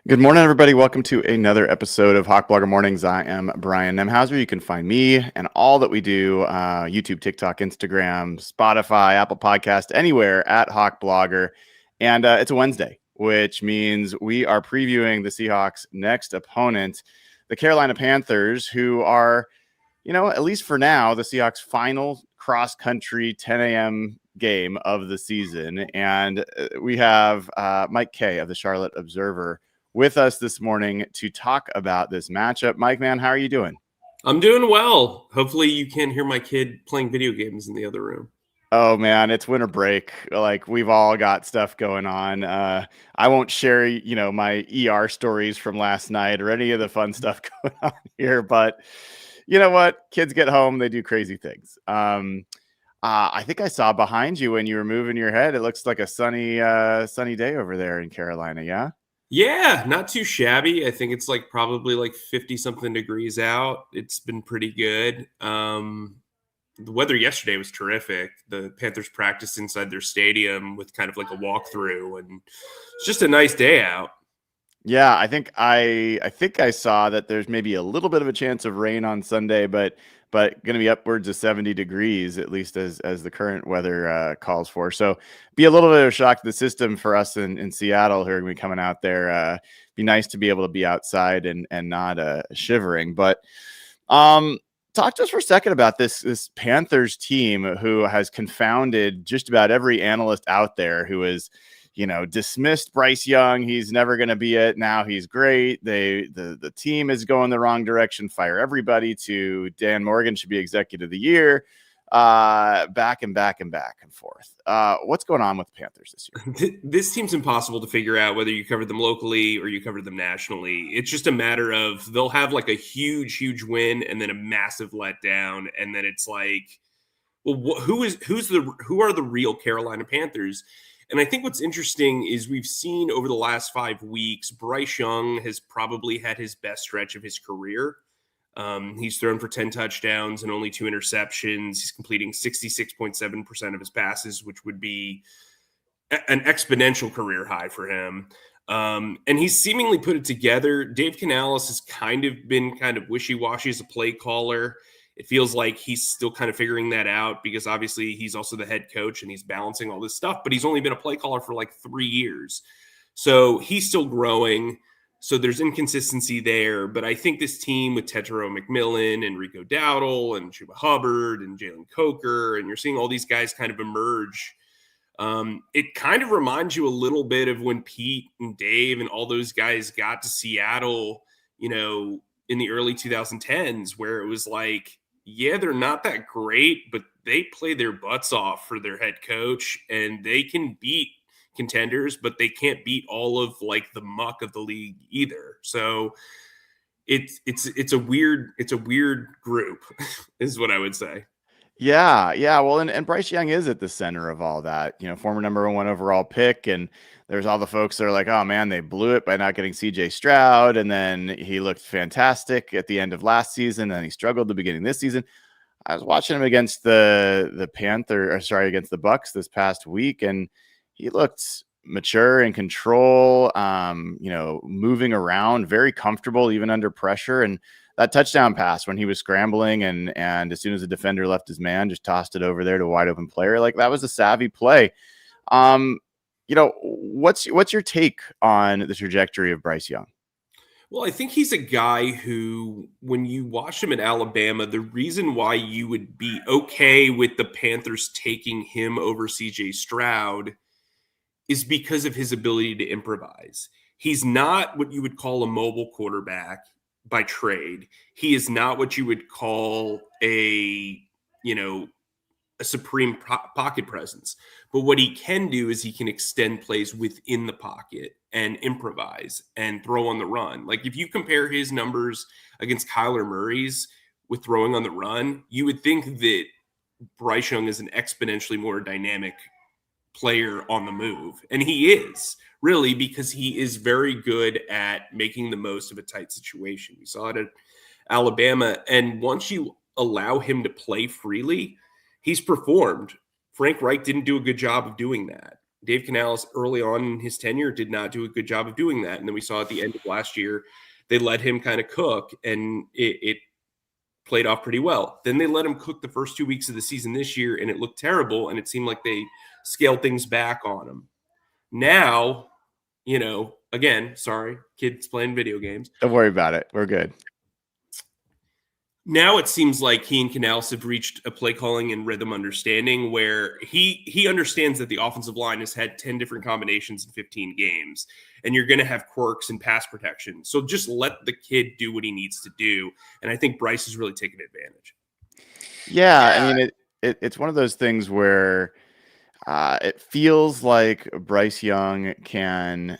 Good morning, everybody. Welcome to another episode of Hawk Blogger Mornings. I am Brian Nemhauser. You can find me and all that we do, YouTube, TikTok, Instagram, Spotify, Apple Podcast, anywhere at Hawk Blogger. And it's a Wednesday, which means we are previewing the Seahawks' next opponent, the Carolina Panthers, who are, at least for now, the Seahawks' final cross-country 10 a.m. game of the season. And we have Mike Kaye of the Charlotte Observer with us this morning to talk about this matchup. Mike, man, how are you doing? I'm doing well. Hopefully you can't hear my kid playing video games in the other room. Oh, man, it's winter break. Like, we've all got stuff going on. I won't share, my ER stories from last night or any of the fun stuff going on here. But you know what? Kids get home, they do crazy things. I think I saw behind you when you were moving your head. It looks like a sunny day over there in Carolina, yeah? Yeah, not too shabby. I think it's probably 50 something degrees out. It's been pretty good. The weather yesterday was terrific. The Panthers practiced inside their stadium with kind of like a walkthrough, and it's just a nice day out. Yeah, I think I saw that there's maybe a little bit of a chance of rain on Sunday, but going to be upwards of 70 degrees, at least as the current weather calls for. So be a little bit of a shock to the system for us in Seattle who are going to be coming out there. Be nice to be able to be outside and not shivering. But talk to us for a second about this Panthers team who has confounded just about every analyst out there who is dismissed Bryce Young. He's never going to be it. Now he's great. The team is going the wrong direction. Fire everybody to Dan Morgan should be executive of the year. Back and forth. What's going on with the Panthers this year? This team's impossible to figure out whether you cover them locally or you cover them nationally. It's just a matter of they'll have like a huge win and then a massive letdown, and then it's like, well, who are the real Carolina Panthers? And I think what's interesting is we've seen over the last 5 weeks, Bryce Young has probably had his best stretch of his career. He's thrown for 10 touchdowns and only 2 interceptions. He's completing 66.7% of his passes, which would be an exponential career high for him. And he's seemingly put it together. Dave Canales has kind of been wishy-washy as a play caller. It feels like he's still kind of figuring that out because obviously he's also the head coach and he's balancing all this stuff, but he's only been a play caller for 3 years. So he's still growing. So there's inconsistency there. But I think this team with Tetero McMillan and Rico Dowdle and Chuba Hubbard and Jalen Coker, and you're seeing all these guys kind of emerge. It kind of reminds you a little bit of when Pete and Dave and all those guys got to Seattle, in the early 2010s, where it was like, yeah, they're not that great, but they play their butts off for their head coach and they can beat contenders, but they can't beat all of the muck of the league either. So it's a weird group is what I would say. Yeah. Well, and Bryce Young is at the center of all that, former number 1 overall pick. And there's all the folks that are like, oh man, they blew it by not getting CJ Stroud. And then he looked fantastic at the end of last season. And he struggled at the beginning of this season. I was watching him against against the Bucks this past week. And he looked mature and control, moving around, very comfortable, even under pressure. And that touchdown pass when he was scrambling and as soon as the defender left his man, just tossed it over there to a wide open player. Like, that was a savvy play. What's your take on the trajectory of Bryce Young? Well, I think he's a guy who, when you watch him in Alabama, the reason why you would be okay with the Panthers taking him over CJ Stroud is because of his ability to improvise. He's not what you would call a mobile quarterback by trade. He is not what you would call a supreme pocket presence. But what he can do is he can extend plays within the pocket and improvise and throw on the run. Like, if you compare his numbers against Kyler Murray's with throwing on the run, you would think that Bryce Young is an exponentially more dynamic player on the move. And he is, really, because he is very good at making the most of a tight situation. We saw it at Alabama. And once you allow him to play freely, he's performed. Frank Reich didn't do a good job of doing that. Dave Canales early on in his tenure did not do a good job of doing that. And then we saw at the end of last year, they let him kind of cook, and it played off pretty well. Then they let him cook the first 2 weeks of the season this year, and it looked terrible, and it seemed like they scaled things back on him. Now, again, sorry, kids playing video games. Don't worry about it. We're good. Now it seems like he and Canales have reached a play calling and rhythm understanding where he understands that the offensive line has had 10 different combinations in 15 games, and you're going to have quirks and pass protection. So just let the kid do what he needs to do. And I think Bryce has really taken advantage. Yeah. I mean, it's one of those things where it feels like Bryce Young can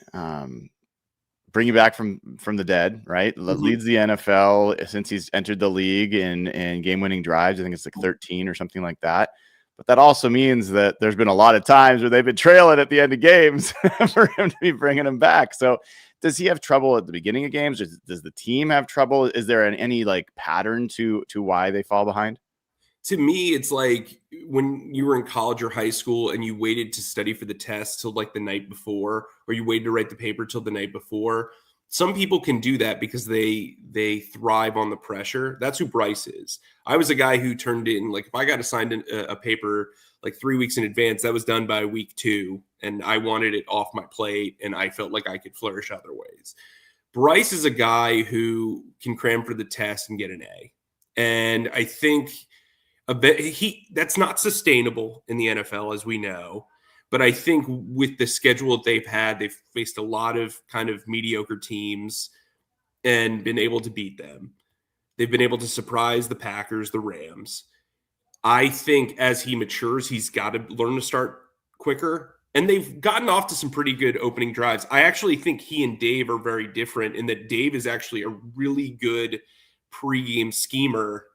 bring you back from the dead, right? Leads the NFL since he's entered the league in game-winning drives. I think it's like 13 or something like that. But that also means that there's been a lot of times where they've been trailing at the end of games for him to be bringing him back. So does he have trouble at the beginning of games? Does the team have trouble? Is there any like pattern to why they fall behind? To me, it's like when you were in college or high school and you waited to study for the test till like the night before, or you waited to write the paper till the night before. Some people can do that because they thrive on the pressure. That's who Bryce is. I was a guy who turned in, like, if I got assigned a paper like 3 weeks in advance, that was done by week 2, and I wanted it off my plate, and I felt like I could flourish other ways. Bryce is a guy who can cram for the test and get an A. And I think that's not sustainable in the NFL, as we know. But I think with the schedule that they've had, they've faced a lot of kind of mediocre teams and been able to beat them. They've been able to surprise the Packers, the Rams. I think as he matures, he's got to learn to start quicker. And they've gotten off to some pretty good opening drives. I actually think he and Dave are very different in that Dave is actually a really good pregame schemer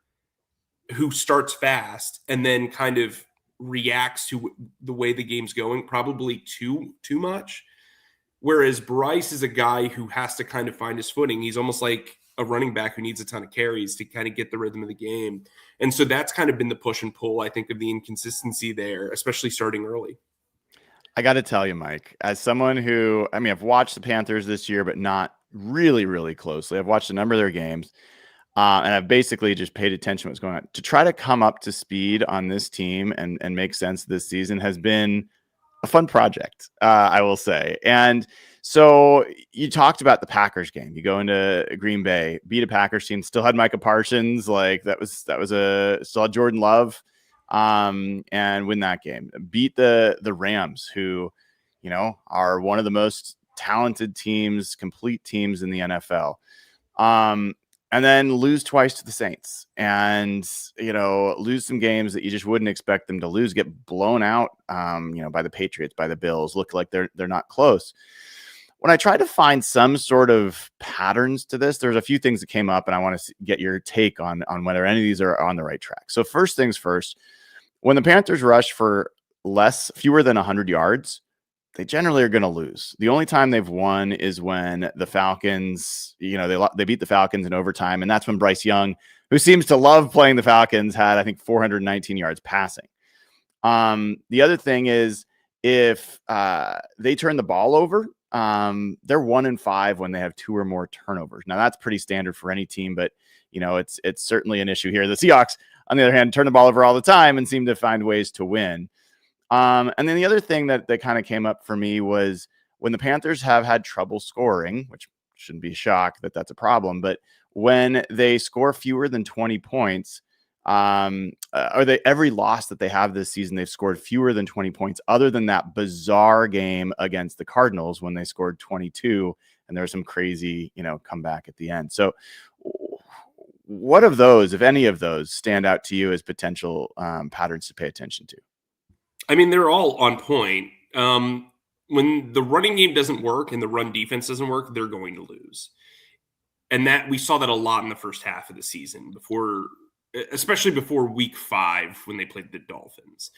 who starts fast and then kind of reacts to the way the game's going, probably too much. Whereas Bryce is a guy who has to kind of find his footing. He's almost like a running back who needs a ton of carries to kind of get the rhythm of the game. And so that's kind of been the push and pull, I think, of the inconsistency there, especially starting early. I got to tell you, Mike, as someone who, I mean, I've watched the Panthers this year, but not really, really closely. I've watched a number of their games. And I've basically just paid attention to what's going on. To try to come up to speed on this team and make sense this season has been a fun project, I will say. And so you talked about the Packers game. You go into Green Bay, beat a Packers team, still had Micah Parsons, like that was still had Jordan Love, and win that game. Beat the Rams, who, are one of the most talented teams, complete teams in the NFL. And then lose twice to the Saints and, lose some games that you just wouldn't expect them to lose, get blown out, by the Patriots, by the Bills, look like they're not close. When I try to find some sort of patterns to this, there's a few things that came up, and I want to get your take on whether any of these are on the right track. So first things first, when the Panthers rush for fewer than 100 yards, they generally are going to lose. The only time they've won is when the Falcons, they beat the Falcons in overtime. And that's when Bryce Young, who seems to love playing the Falcons, had, I think, 419 yards passing. The other thing is if they turn the ball over, they're 1-5 when they have 2 or more turnovers. Now that's pretty standard for any team, but it's certainly an issue here. The Seahawks, on the other hand, turn the ball over all the time and seem to find ways to win. And then the other thing that kind of came up for me was when the Panthers have had trouble scoring, which shouldn't be a shock that that's a problem, but when they score fewer than 20 points, every loss that they have this season, they've scored fewer than 20 points, other than that bizarre game against the Cardinals when they scored 22, and there was some crazy, comeback at the end. So what of those, if any of those, stand out to you as potential patterns to pay attention to? I mean, they're all on point. When the running game doesn't work and the run defense doesn't work, they're going to lose. And that we saw that a lot in the first half of the season, especially before week 5 when they played the Dolphins.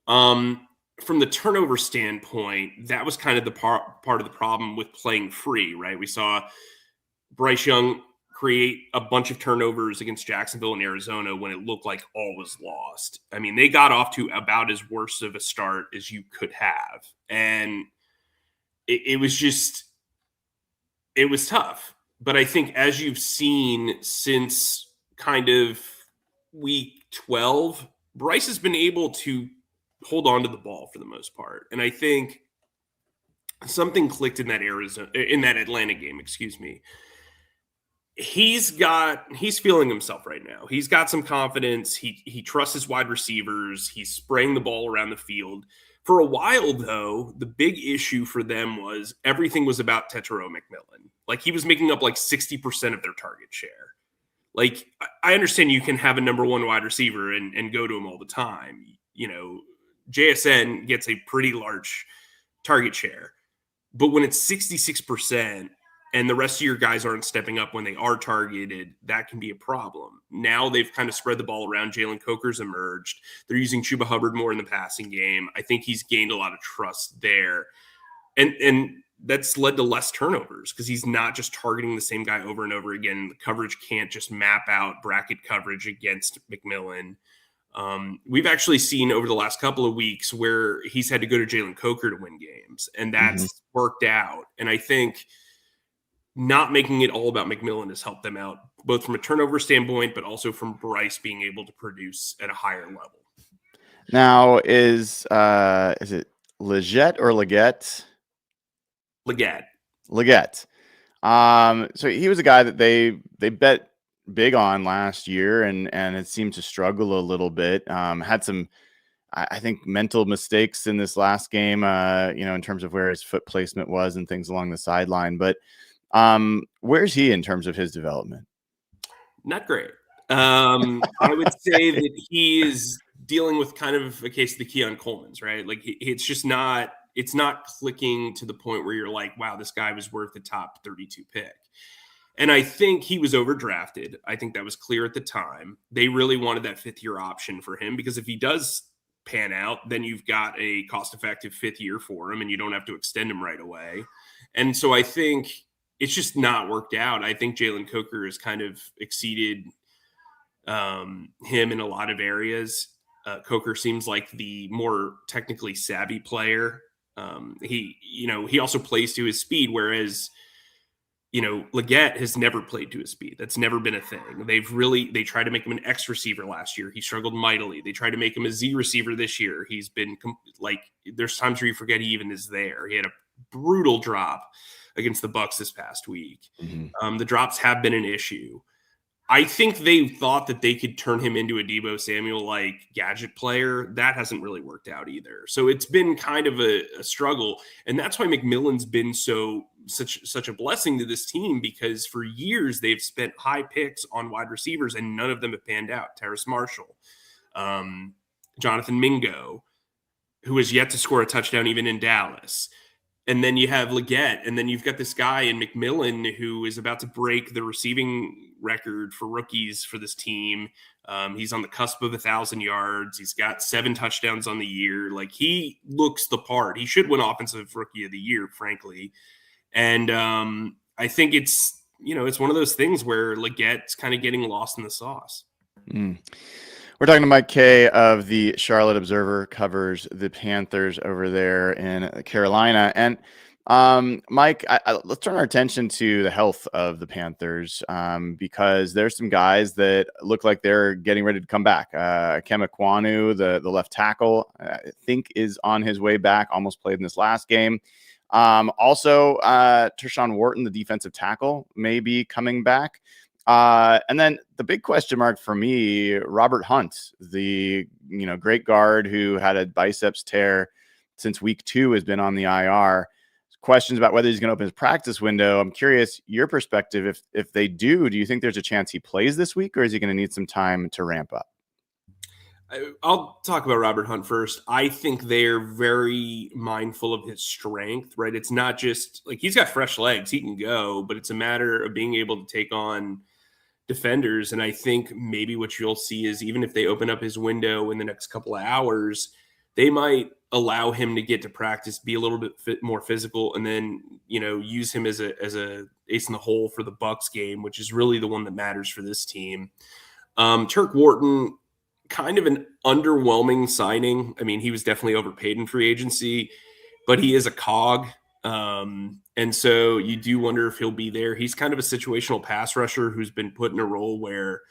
From the turnover standpoint, that was kind of the part of the problem with playing free, right? We saw Bryce Young create a bunch of turnovers against Jacksonville and Arizona when it looked like all was lost. I mean, they got off to about as worse of a start as you could have. And it was tough. But I think as you've seen since kind of week 12, Bryce has been able to hold on to the ball for the most part. And I think something clicked in that Atlanta game, excuse me. He's feeling himself right now. He's got some confidence. He trusts his wide receivers. He's spraying the ball around the field. For a while, though, the big issue for them was everything was about Tetairoa McMillan. Like, he was making up like 60% of their target share. Like, I understand you can have a number one wide receiver and go to him all the time. You know, JSN gets a pretty large target share. But when it's 66% and the rest of your guys aren't stepping up when they are targeted, that can be a problem. Now they've kind of spread the ball around. Jalen Coker's emerged. They're using Chuba Hubbard more in the passing game. I think he's gained a lot of trust there. And that's led to less turnovers because he's not just targeting the same guy over and over again. The coverage can't just map out bracket coverage against McMillan. We've actually seen over the last couple of weeks where he's had to go to Jalen Coker to win games, and that's worked out. And I think not making it all about McMillan has helped them out, both from a turnover standpoint, but also from Bryce being able to produce at a higher level. Now, is it Legette or Legette? Legette. So he was a guy that they bet big on last year, and it seemed to struggle a little bit. Had some, I think, mental mistakes in this last game, in terms of where his foot placement was and things along the sideline. But where's he in terms of his development? Not great. I would say that he is dealing with kind of a case of the Keon Coleman's, right? Like, it's not clicking to the point where you're like, wow, this guy was worth the top 32 pick. And I think he was overdrafted. I think that was clear at the time. They really wanted that fifth-year option for him because if he does pan out, then you've got a cost-effective fifth year for him and you don't have to extend him right away. And so I think it's just not worked out. I think Jalen Coker has kind of exceeded him in a lot of areas. Coker seems like the more technically savvy player. He also plays to his speed, whereas Legette has never played to his speed. That's never been a thing. They tried to make him an X receiver last year. He struggled mightily. They tried to make him a Z receiver this year. He's been there's times where you forget he even is there. He had a brutal drop against the Bucs this past week. The drops have been an issue. I think they thought that they could turn him into a Deebo Samuel-like gadget player. That hasn't really worked out either. So it's been kind of a struggle. And that's why McMillan's been such a blessing to this team, because for years they've spent high picks on wide receivers and none of them have panned out. Terrace Marshall, Jonathan Mingo, who has yet to score a touchdown even in Dallas. And then you have Legette, and then you've got this guy in McMillan who is about to break the receiving record for rookies for this team. He's on the cusp of 1,000 yards. He's got 7 touchdowns on the year. Like, he looks the part. He should win Offensive Rookie of the Year, frankly. And I think it's one of those things where Legette's kind of getting lost in the sauce. We're talking to Mike Kaye of the Charlotte Observer, covers the Panthers over there in Carolina. And Mike, let's turn our attention to the health of the Panthers, because there's some guys that look like they're getting ready to come back. Kema Kwanu, the left tackle, I think is on his way back, almost played in this last game. Also, Tershawn Wharton, the defensive tackle, may be coming back. And then the big question mark for me, Robert Hunt, the great guard who had a biceps tear since week 2, has been on the IR. Questions about whether he's going to open his practice window. I'm curious your perspective. If they do you think there's a chance he plays this week, or is he going to need some time to ramp up? I'll talk about Robert Hunt first. I think they're very mindful of his strength, right? It's not just like he's got fresh legs, he can go, but it's a matter of being able to take on defenders. And I think maybe what you'll see is even if they open up his window in the next couple of hours, they might allow him to get to practice, be a little bit more physical, and then, use him as a ace in the hole for the Bucs game, which is really the one that matters for this team. Turk Wharton, kind of an underwhelming signing. I mean, he was definitely overpaid in free agency, but he is a cog. And so you do wonder if he'll be there. He's kind of a situational pass rusher who's been put in a role where,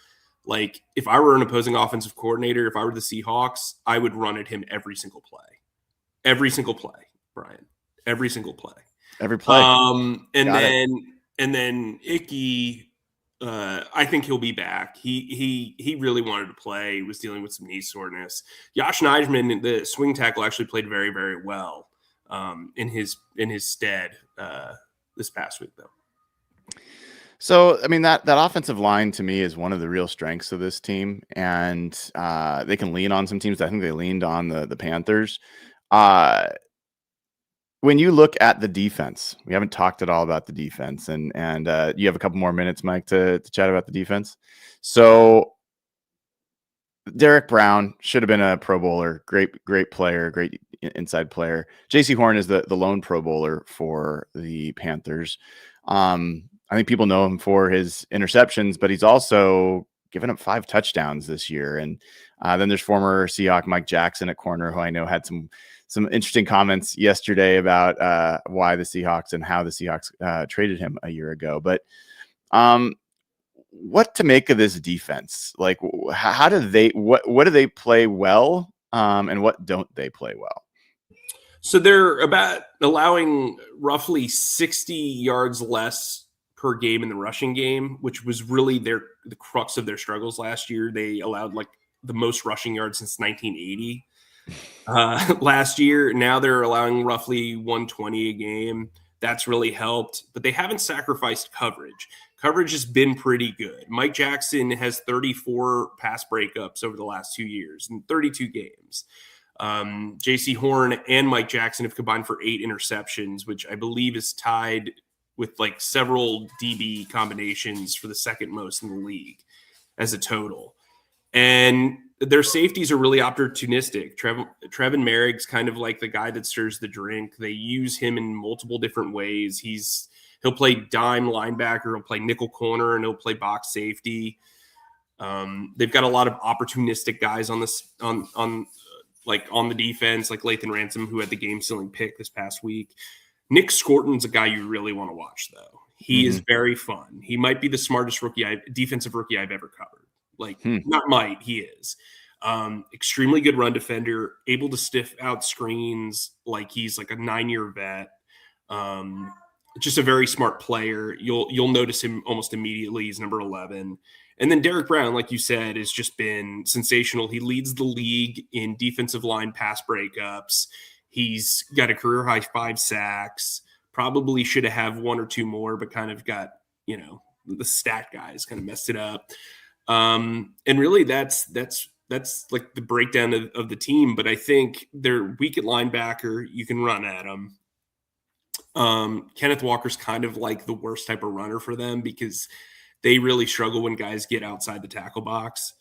like, if I were an opposing offensive coordinator, if I were the Seahawks, I would run at him every single play. Every single play, Brian. Every single play. Every play. And then Icky, I think he'll be back. He really wanted to play. He was dealing with some knee soreness. Josh Nijman, the swing tackle, actually played very, very well in his stead this past week, though. So, I mean, that offensive line to me is one of the real strengths of this team, and they can lean on some teams. I think they leaned on the Panthers. When you look at the defense, we haven't talked at all about the defense, and you have a couple more minutes, Mike, to chat about the defense. So Derek Brown should have been a Pro Bowler, great player, great inside player. J.C. Horn is the lone Pro Bowler for the Panthers. I think people know him for his interceptions, but he's also given up 5 touchdowns this year. And then there's former Seahawk Mike Jackson at corner, who I know had some interesting comments yesterday about why the Seahawks and how the Seahawks traded him a year ago. But what to make of this defense? Like, how do they what do they play well, and what don't they play well? So they're about allowing roughly 60 yards less per game in the rushing game, which was really the crux of their struggles last year. They allowed like the most rushing yards since 1980 last year. Now they're allowing roughly 120 a game. That's really helped, but they haven't sacrificed coverage. Coverage has been pretty good. Mike Jackson has 34 pass breakups over the last 2 years in 32 games. J.C. Horn and Mike Jackson have combined for 8 interceptions, which I believe is tied with like several DB combinations for the second most in the league as a total. And their safeties are really opportunistic. Trevin Merrick's kind of like the guy that stirs the drink. They use him in multiple different ways. He'll play dime linebacker, he'll play nickel corner, and he'll play box safety. They've got a lot of opportunistic guys on the defense, like Lathan Ransom, who had the game-sealing pick this past week. Nick Scorton's a guy you really want to watch, though. He is very fun. He might be the smartest defensive rookie I've ever covered. Not might, he is. Extremely good run defender, able to stiff out screens like he's like a 9-year vet. Just a very smart player. You'll notice him almost immediately. He's number 11. And then Derek Brown, like you said, has just been sensational. He leads the league in defensive line pass breakups. He's got a career-high 5 sacks. Probably should have 1 or 2 more, but kind of got, the stat guys kind of messed it up. And really that's like the breakdown of the team. But I think they're weak at linebacker. You can run at them. Kenneth Walker's kind of like the worst type of runner for them because they really struggle when guys get outside the tackle box.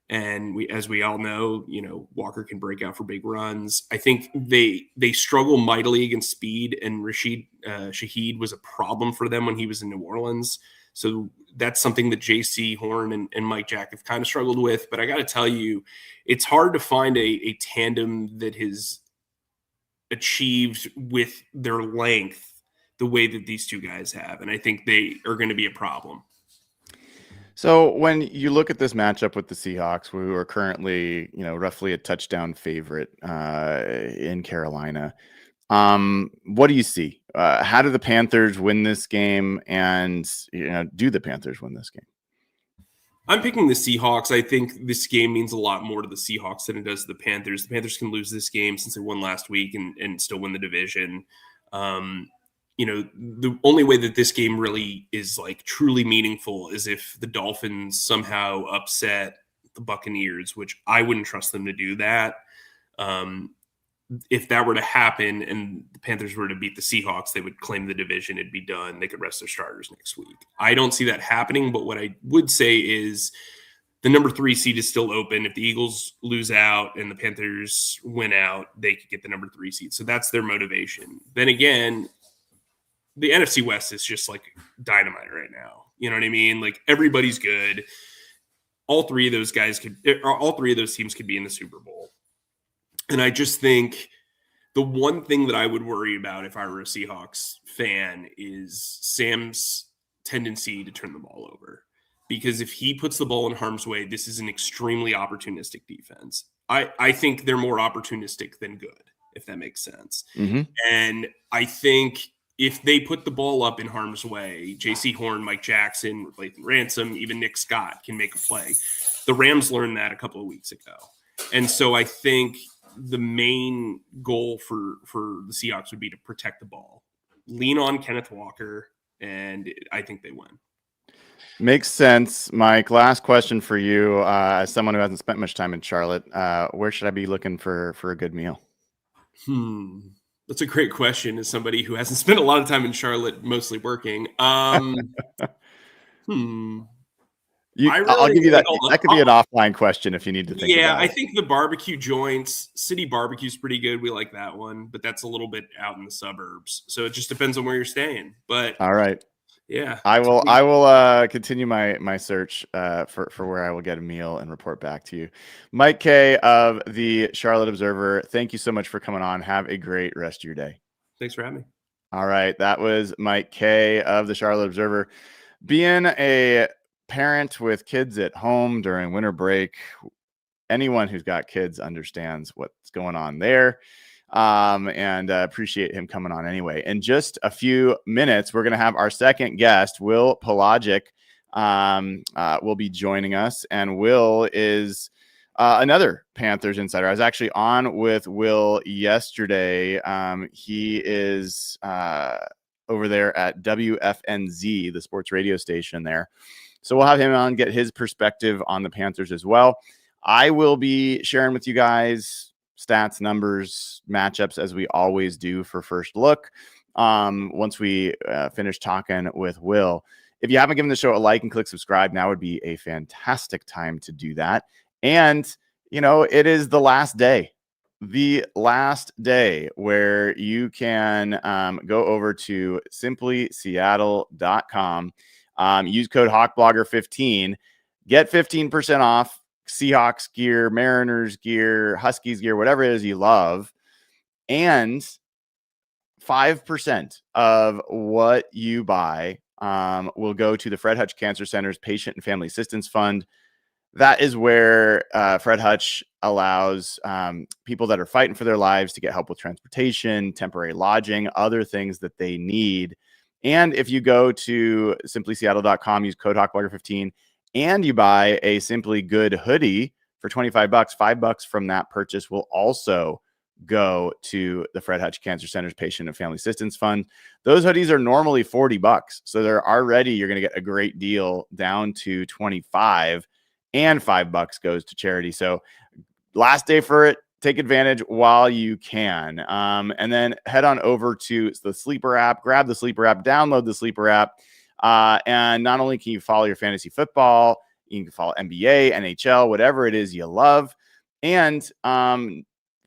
And as we all know, Walker can break out for big runs. I think they struggle mightily against speed, and Rashid Shaheed was a problem for them when he was in New Orleans. So that's something that J.C. Horn and Mike Jack have kind of struggled with. But I got to tell you, it's hard to find a tandem that has achieved with their length the way that these two guys have. And I think they are going to be a problem. So when you look at this matchup with the Seahawks, who are currently, roughly a touchdown favorite in Carolina, what do you see? How do the Panthers win this game? And, do the Panthers win this game? I'm picking the Seahawks. I think this game means a lot more to the Seahawks than it does to the Panthers. The Panthers can lose this game since they won last week and still win the division. The only way that this game really is like truly meaningful is if the Dolphins somehow upset the Buccaneers, which I wouldn't trust them to do that. If that were to happen and the Panthers were to beat the Seahawks, they would claim the division. It'd be done. They could rest their starters next week. I don't see that happening, but what I would say is the number 3 seed is still open. If the Eagles lose out and the Panthers win out, they could get the number 3 seed. So that's their motivation. Then again, the NFC West is just like dynamite right now. You know what I mean? Like everybody's good. All three of those teams could be in the Super Bowl. And I just think the one thing that I would worry about if I were a Seahawks fan is Sam's tendency to turn the ball over. Because if he puts the ball in harm's way, this is an extremely opportunistic defense. I think they're more opportunistic than good, if that makes sense. Mm-hmm. And I think if they put the ball up in harm's way, J.C. Horn, Mike Jackson, Lathan Ransom, even Nick Scott can make a play. The Rams learned that a couple of weeks ago. And so I think the main goal for the Seahawks would be to protect the ball, lean on Kenneth Walker, and I think they win. Makes sense, Mike. Last question for you. As someone who hasn't spent much time in Charlotte, where should I be looking for a good meal? That's a great question as somebody who hasn't spent a lot of time in Charlotte, mostly working. I'll give you that. That could be an offline question if you need to think about it. Yeah, I think the barbecue joints, City Barbecue is pretty good. We like that one, but that's a little bit out in the suburbs. So it just depends on where you're staying. But all right. Yeah. I will continue my search for where I will get a meal and report back to you. Mike Kaye of the Charlotte Observer, thank you so much for coming on. Have a great rest of your day. Thanks for having me. All right. That was Mike Kaye of the Charlotte Observer. Being a parent with kids at home during winter break, anyone who's got kids understands what's going on there. And appreciate him coming on anyway. In just a few minutes, we're going to have our second guest, Will Palaszczuk, will be joining us. And Will is another Panthers insider. I was actually on with Will yesterday. He is over there at WFNZ, the sports radio station there. So we'll have him on, get his perspective on the Panthers as well. I will be sharing with you guys stats, numbers, matchups, as we always do for First Look. Once we finish talking with Will, if you haven't given the show a like and click subscribe, now would be a fantastic time to do that. And, you know, it is the last day where you can go over to SimplySeattle.com, use code HawkBlogger15, get 15% off Seahawks gear, Mariners gear, Huskies gear, whatever it is you love. And 5% of what you buy will go to the Fred Hutch Cancer Center's Patient and Family Assistance Fund. That is where Fred Hutch allows people that are fighting for their lives to get help with transportation, temporary lodging, other things that they need. And if you go to SimplySeattle.com, use code HawkBlogger15, and you buy a Simply Good hoodie for $25, $5 from that purchase will also go to the Fred Hutch Cancer Center's Patient and Family Assistance Fund. Those hoodies are normally $40. So they're already, you're going to get a great deal down to $25, and $5 goes to charity. So last day for it. Take advantage while you can. And then head on over to the Sleeper app, grab the Sleeper app, download the Sleeper app. And not only can you follow your fantasy football, you can follow NBA, NHL, whatever it is you love. And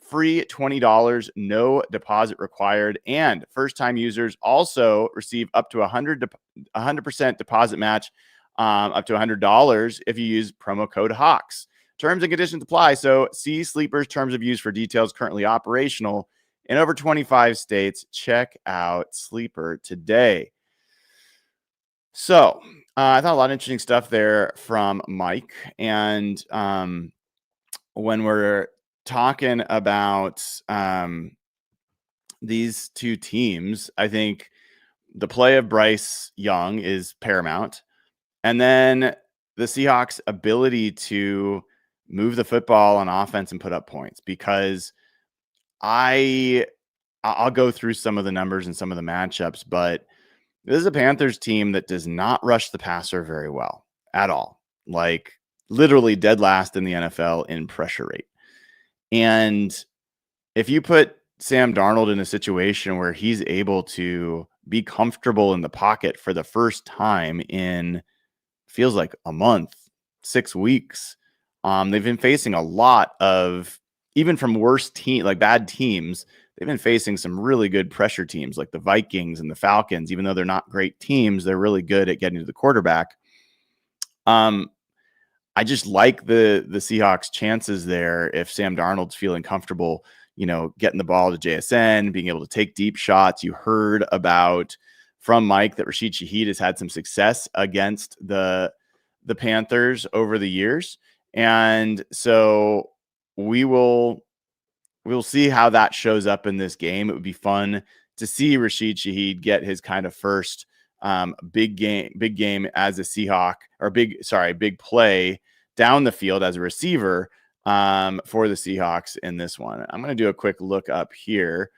free $20, no deposit required. And first-time users also receive up to 100% deposit match, up to $100 if you use promo code HAWKS. Terms and conditions apply. So see Sleeper's terms of use for details. Currently operational in over 25 states. Check out Sleeper today. So I thought a lot of interesting stuff there from Mike. And when we're talking about these two teams, I think the play of Bryce Young is paramount. And then the Seahawks' ability to move the football on offense and put up points, because I'll go through some of the numbers and some of the matchups, but this is a Panthers team that does not rush the passer very well at all. Like literally dead last in the NFL in pressure rate. And if you put Sam Darnold in a situation where he's able to be comfortable in the pocket for the first time in feels like a month, 6 weeks, they've been facing a lot of, even from worse team, like bad teams, they've been facing some really good pressure teams like the Vikings and the Falcons. Even though they're not great teams, they're really good at getting to the quarterback. I just like the Seahawks' chances there if Sam Darnold's feeling comfortable, getting the ball to JSN, being able to take deep shots. You heard about from Mike that Rashid Shaheed has had some success against the Panthers over the years. And so we'll see how that shows up in this game. It would be fun to see Rashid Shaheed get his kind of first big game as a Seahawk, or big play down the field as a receiver for the Seahawks in this one. I'm going to do a quick look up here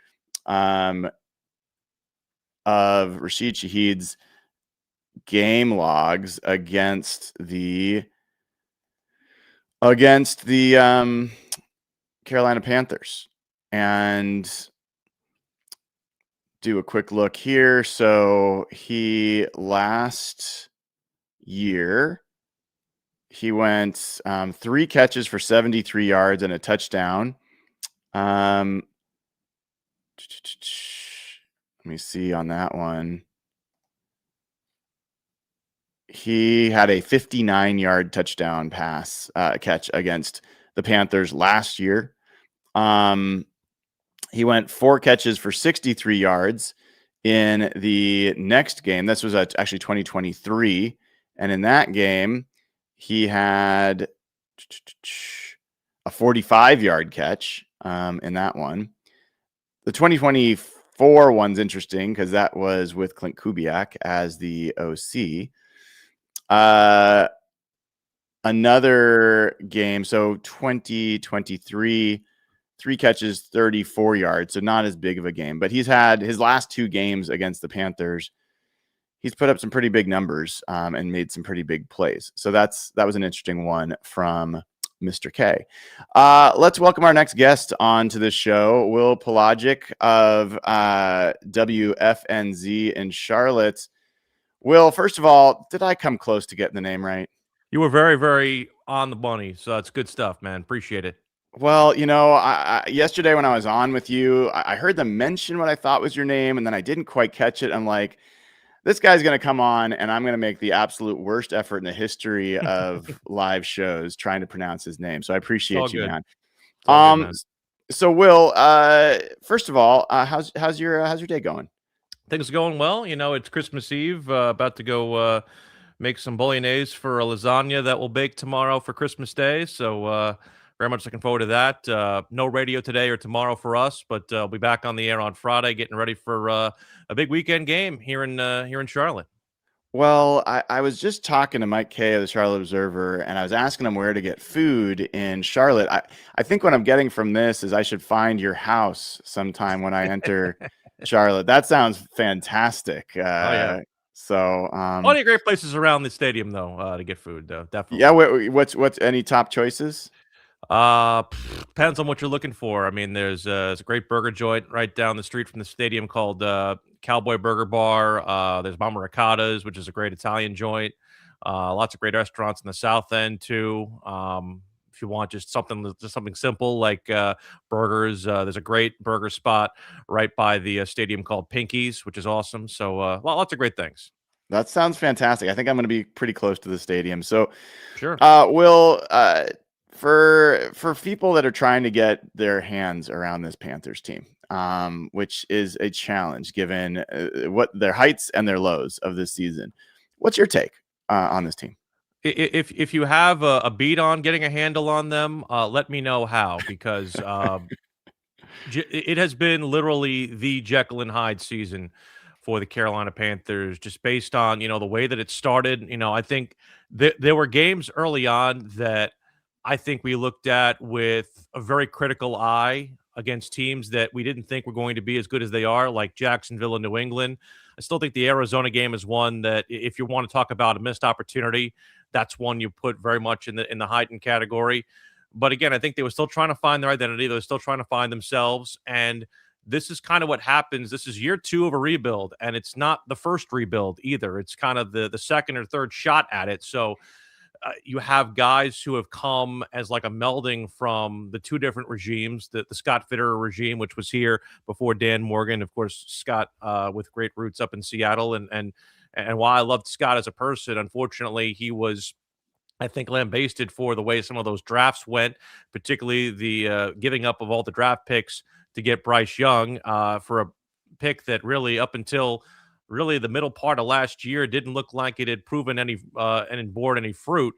of Rashid Shaheed's game logs against the Carolina Panthers, and do a quick look here. So he last year, he went 3 catches for 73 yards and a touchdown. Let me see on that one. He had a 59-yard touchdown pass catch against the Panthers last year. He went 4 catches for 63 yards in the next game. This was actually 2023. And in that game, he had a 45-yard catch in that one. The 2024 one's interesting because that was with Clint Kubiak as the OC. Another game, so 2023, 3 catches, 34 yards, so not as big of a game. But he's had his last 2 games against the Panthers, he's put up some pretty big numbers and made some pretty big plays. So that was an interesting one from Mr. K. Let's welcome our next guest on to this show, Will Palaszczuk of WFNZ in Charlotte. Will, first of all, did I come close to getting the name right? You were very, very on the money, so that's good stuff, man. Appreciate it. Well, yesterday when I was on with you, I heard them mention what I thought was your name, and then I didn't quite catch it. I'm like, this guy's going to come on, and I'm going to make the absolute worst effort in the history of live shows trying to pronounce his name. So I appreciate you, man. Good, man. So Will, first of all, how's your day going? Things are going well. It's Christmas Eve. About to go make some bolognese for a lasagna that we'll bake tomorrow for Christmas Day. So very much looking forward to that. No radio today or tomorrow for us, but I'll be back on the air on Friday, getting ready for a big weekend game here in Charlotte. Well, I was just talking to Mike Kaye of the Charlotte Observer, and I was asking him where to get food in Charlotte. I think what I'm getting from this is I should find your house sometime when I enter Charlotte. That sounds fantastic. Yeah. So, plenty of great places around the stadium, though, to get food, though. Definitely. Yeah. What's any top choices? Depends on what you're looking for. I mean, there's a great burger joint right down the street from the stadium called Cowboy Burger Bar. There's Mama Riccata's, which is a great Italian joint. Lots of great restaurants in the South End too. If you want just something simple like burgers, there's a great burger spot right by the stadium called Pinky's, which is awesome. So lots of great things. That sounds fantastic. I think I'm going to be pretty close to the stadium. So, sure. Will, for people that are trying to get their hands around this Panthers team, which is a challenge given what their heights and their lows of this season, what's your take on this team? If you have a beat on getting a handle on them, let me know how, because it has been literally the Jekyll and Hyde season for the Carolina Panthers, just based on the way that it started. I think there were games early on that I think we looked at with a very critical eye against teams that we didn't think were going to be as good as they are, like Jacksonville and New England. I still think the Arizona game is one that, if you want to talk about a missed opportunity, that's one you put very much in the heightened category. But again, I think they were still trying to find their identity. They were still trying to find themselves. And this is kind of what happens. This is year 2 of a rebuild, and it's not the first rebuild either. It's kind of the second or third shot at it. So you have guys who have come as like a melding from the two different regimes, the Scott Fitterer regime, which was here before Dan Morgan, of course, Scott with great roots up in Seattle. And while I loved Scott as a person, unfortunately, he was, I think, lambasted for the way some of those drafts went, particularly the giving up of all the draft picks to get Bryce Young for a pick that really up until really the middle part of last year didn't look like it had proven any and borne any fruit.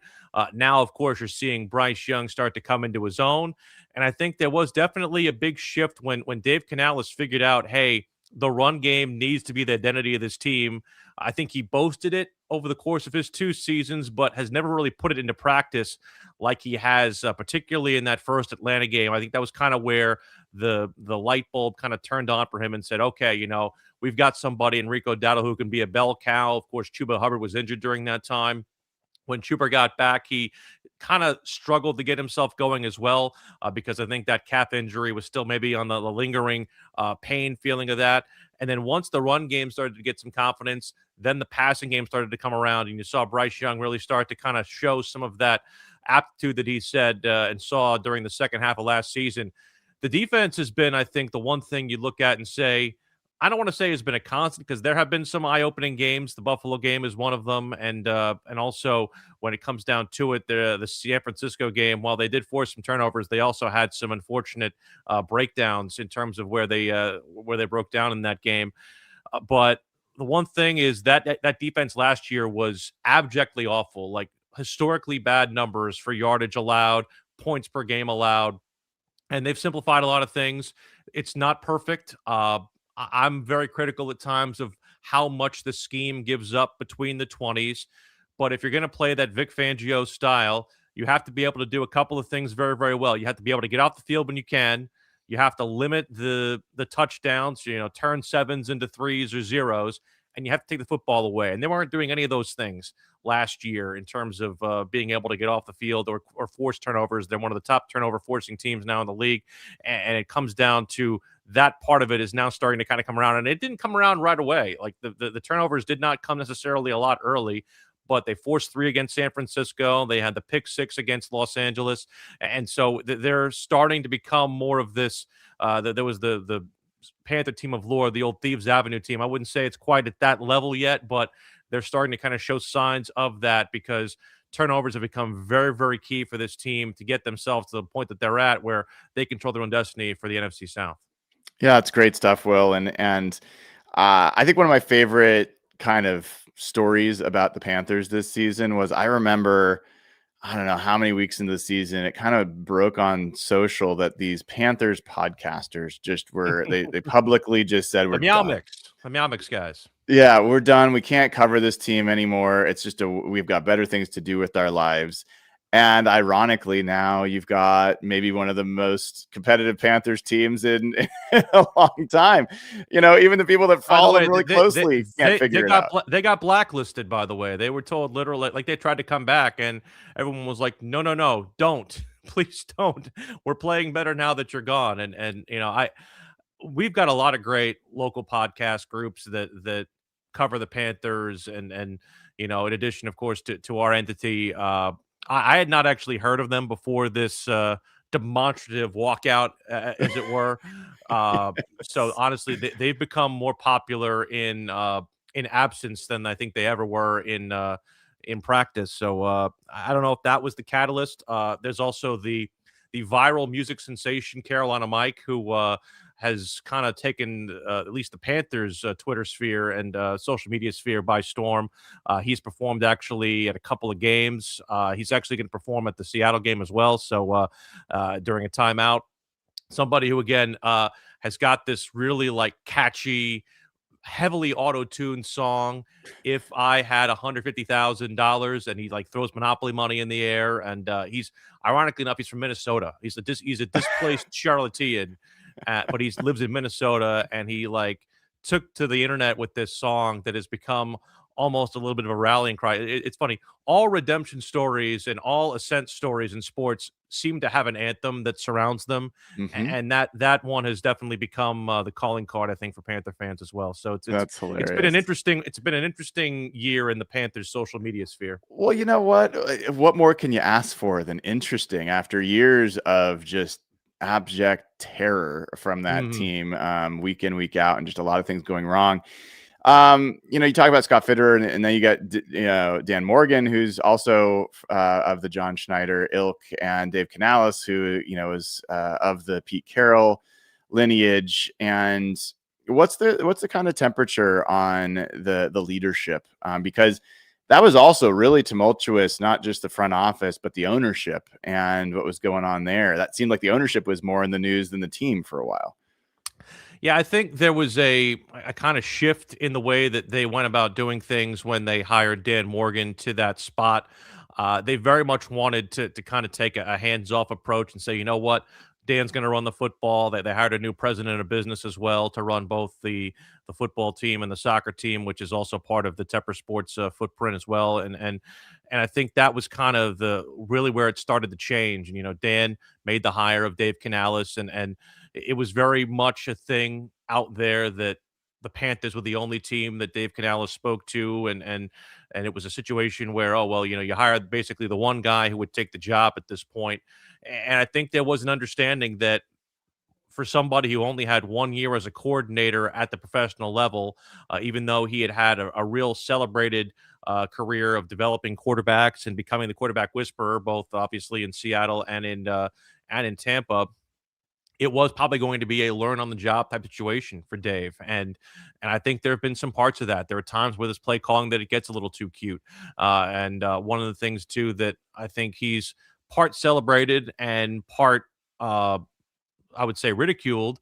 Now, of course, you're seeing Bryce Young start to come into his own, and I think there was definitely a big shift when Dave Canales figured out, hey, the run game needs to be the identity of this team. I think he boasted it over the course of his 2 seasons, but has never really put it into practice like he has, particularly in that first Atlanta game. I think that was kind of where the light bulb kind of turned on for him and said, okay, we've got somebody in Rico Dowdle who can be a bell cow. Of course, Chuba Hubbard was injured during that time. When Chuba got back, he kind of struggled to get himself going as well because I think that calf injury was still maybe on the lingering pain feeling of that. And then once the run game started to get some confidence, then the passing game started to come around, and you saw Bryce Young really start to kind of show some of that aptitude that he said and saw during the second half of last season. The defense has been, I think, the one thing you look at and say, I don't want to say has been a constant because there have been some eye-opening games. The Buffalo game is one of them, and also when it comes down to it, the San Francisco game, while they did force some turnovers, they also had some unfortunate breakdowns in terms of where they broke down in that game. But the one thing is that defense last year was abjectly awful, like historically bad numbers for yardage allowed, points per game allowed, and they've simplified a lot of things. It's not perfect. I'm very critical at times of how much the scheme gives up between the 20s. But if you're going to play that Vic Fangio style, you have to be able to do a couple of things very, very well. You have to be able to get off the field when you can. You have to limit the touchdowns, turn 7s into 3s or 0s, and you have to take the football away. And they weren't doing any of those things last year in terms of being able to get off the field or force turnovers. They're one of the top turnover forcing teams now in the league. And it comes down to that part of it is now starting to kind of come around, and it didn't come around right away. Like the turnovers did not come necessarily a lot early, but they forced 3 against San Francisco. They had the pick 6 against Los Angeles. And so they're starting to become more of this. There was the Panther team of lore, the old Thieves Avenue team. I wouldn't say it's quite at that level yet, but they're starting to kind of show signs of that because turnovers have become very, very key for this team to get themselves to the point that they're at where they control their own destiny for the NFC South. Yeah, it's great stuff, Will. And I think one of my favorite kind of stories about the Panthers this season was I remember, I don't know how many weeks into the season, it kind of broke on social that these Panthers podcasters just were, they publicly just said, we're done. The Meow Mix guys. Yeah, we're done. We can't cover this team anymore. It's just we've got better things to do with our lives. And ironically, now you've got maybe one of the most competitive Panthers teams in a long time. Even the people that follow them really closely can't figure it out. They got blacklisted, by the way. They were told literally, like they tried to come back, and everyone was like, no, don't. Please don't. We're playing better now that you're gone. And we've got a lot of great local podcast groups that cover the Panthers, and in addition, of course, to our entity. I had not actually heard of them before this demonstrative walkout, as it were. So honestly, they've become more popular in absence than I think they ever were in practice. So I don't know if that was the catalyst. There's also the viral music sensation Carolina Mike, who has kind of taken at least the Panthers Twitter sphere and social media sphere by storm. He's performed actually at a couple of games. He's actually going to perform at the Seattle game as well. So during a timeout, somebody who, again, has got this really like catchy, heavily auto-tuned song, If I Had $150,000, and he like throws Monopoly money in the air. And he's, ironically enough, he's from Minnesota. He's a displaced Charlottean, but he lives in Minnesota, and he like took to the internet with this song that has become almost a little bit of a rallying cry. It's funny. All redemption stories and all ascent stories in sports seem to have an anthem that surrounds them, Mhm. and that one has definitely become the calling card, I think, for Panther fans as well. So That's it's been an hilarious. interesting year in the Panthers social media sphere. Well, you know what? What more can you ask for than interesting after years of just abject terror from that Mhm. team, week in, week out, and just a lot of things going wrong. You talk about Scott Fitterer, and then you got Dan Morgan, who's also of the John Schneider ilk, and Dave Canales, who is of the Pete Carroll lineage. And what's the kind of temperature on the leadership? Because that was also really tumultuous, not just the front office, but the ownership and what was going on there. That seemed like the ownership was more in the news than the team for a while. Yeah, I think there was a kind of shift in the way that they went about doing things when they hired Dan Morgan to that spot. They very much wanted to kind of take a hands-off approach and say, you know what, Dan's going to run the football. They hired a new president of business as well to run both the football team and the soccer team, which is also part of the Tepper Sports footprint as well. And I think that was kind of the really where it started to change. And Dan made the hire of Dave Canales, and it was very much a thing out there that the Panthers were the only team that Dave Canales spoke to, and it was a situation where, oh well, you hired basically the one guy who would take the job at this point. And I think there was an understanding that for somebody who only had 1 year as a coordinator at the professional level, even though he had a real celebrated career of developing quarterbacks and becoming the quarterback whisperer, both obviously in Seattle and in Tampa, it was probably going to be a learn on the job type situation for Dave. And I think there have been some parts of that. There are times with his play calling that it gets a little too cute. And one of the things too that I think he's part celebrated and part I would say ridiculed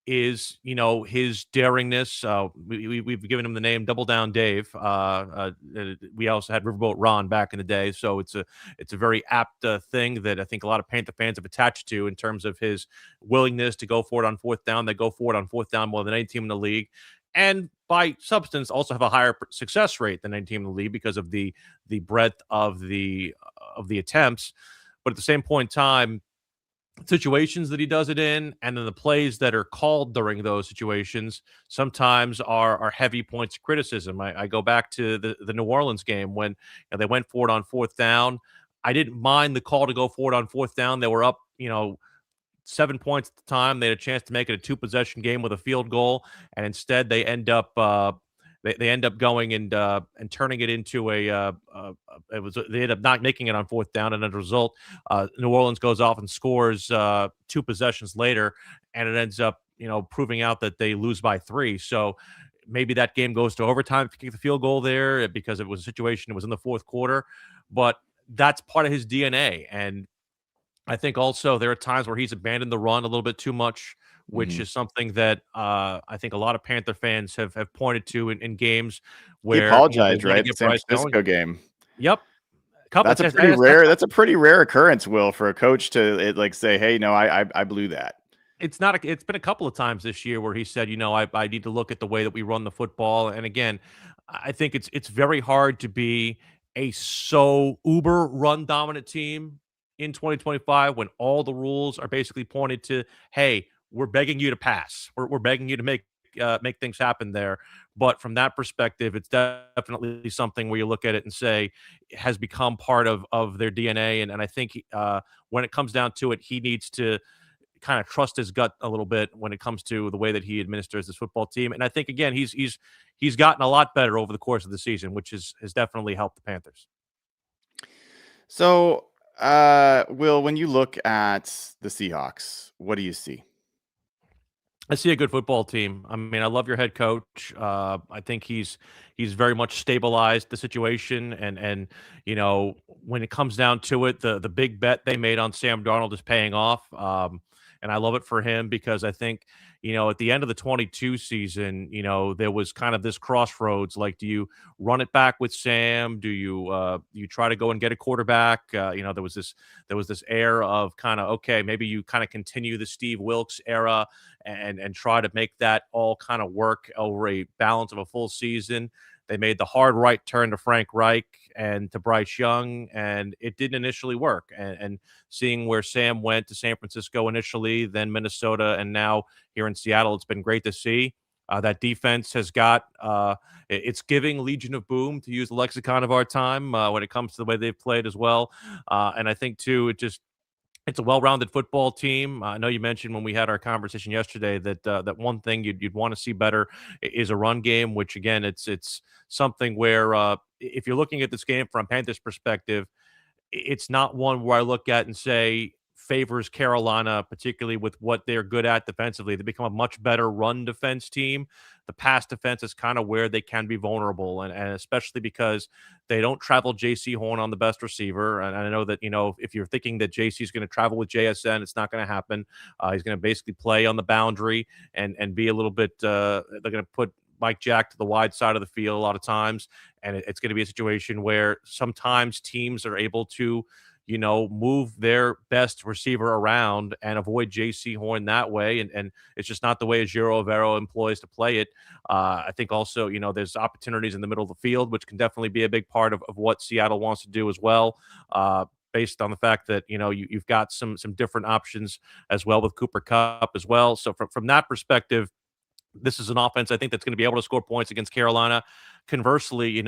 is his daringness. We've given him the name Double Down Dave. We also had Riverboat Ron back in the day, so it's a very apt thing that I think a lot of Panther fans have attached to in terms of his willingness to go for it on fourth down. They go for it on fourth down more than any team in the league, and by substance also have a higher success rate than any team in the league because of the breadth of the attempts. But at the same point in time, situations that he does it in, and then the plays that are called during those situations sometimes are heavy points of criticism. I go back to the New Orleans game when they went for it on fourth down. I didn't mind the call to go for it on fourth down. They were up, 7 points at the time. They had a chance to make it a 2-possession game with a field goal, and instead they end up they end up going and turning it into they end up not making it on fourth down, and as a result, New Orleans goes off and scores 2 possessions later, and it ends up proving out that they lose by 3. So maybe that game goes to overtime to kick the field goal there because it was a situation. It was in the fourth quarter, but that's part of his DNA. And I think also there are times where he's abandoned the run a little bit too much, which Mhm. is something that I think a lot of Panther fans have pointed to in games He where they apologized, want to right? The get San Bryce going. Francisco game. Yep, a couple of That's a times. pretty rare. That's a pretty rare occurrence, Will, for a coach to like say, "Hey, no, I blew that." It's not. It's been a couple of times this year where he said, I need to look at the way that we run the football. And again, I think it's very hard to be a so uber run dominant team in 2025 when all the rules are basically pointed to, hey, we're begging you to pass. We're begging you to make things happen there. But from that perspective, it's definitely something where you look at it and say it has become part of their DNA. And I think when it comes down to it, he needs to kind of trust his gut a little bit when it comes to the way that he administers this football team. And I think again, he's gotten a lot better over the course of the season, which has definitely helped the Panthers. So, Will, when you look at the Seahawks, what do you see? I see a good football team. I mean, I love your head coach. I think he's very much stabilized the situation, and when it comes down to it, the big bet they made on Sam Darnold is paying off. And I love it for him because I think at the end of the 22 season, there was kind of this crossroads. Like, do you run it back with Sam? Do you try to go and get a quarterback? There was this air of kind of, okay, maybe you kind of continue the Steve Wilkes era and try to make that all kind of work over a balance of a full season. They made the hard right turn to Frank Reich and to Bryce Young, and it didn't initially work. And seeing where Sam went to San Francisco initially, then Minnesota, and now here in Seattle, it's been great to see. That defense has got it's giving Legion of Boom, to use the lexicon of our time, when it comes to the way they've played as well. And I think, too, it's a well-rounded football team. I know you mentioned when we had our conversation yesterday that that one thing you'd want to see better is a run game, which, again, it's something where if you're looking at this game from Panthers' perspective, it's not one where I look at and say favors Carolina, particularly with what they're good at defensively. They become a much better run defense team. The pass defense is kind of where they can be vulnerable, and especially because they don't travel JC Horn on the best receiver. And I know that, if you're thinking that JC is going to travel with JSN, it's not going to happen. He's going to basically play on the boundary and be a little bit they're going to put Mike Jack to the wide side of the field a lot of times. And it's going to be a situation where sometimes teams are able to, move their best receiver around and avoid JC Horn that way. And it's just not the way Giro Vero employs to play it. I think also, there's opportunities in the middle of the field, which can definitely be a big part of what Seattle wants to do as well. Based on the fact that, you've got some different options as well with Cooper Kupp as well. So from that perspective, this is an offense I think that's going to be able to score points against Carolina. Conversely,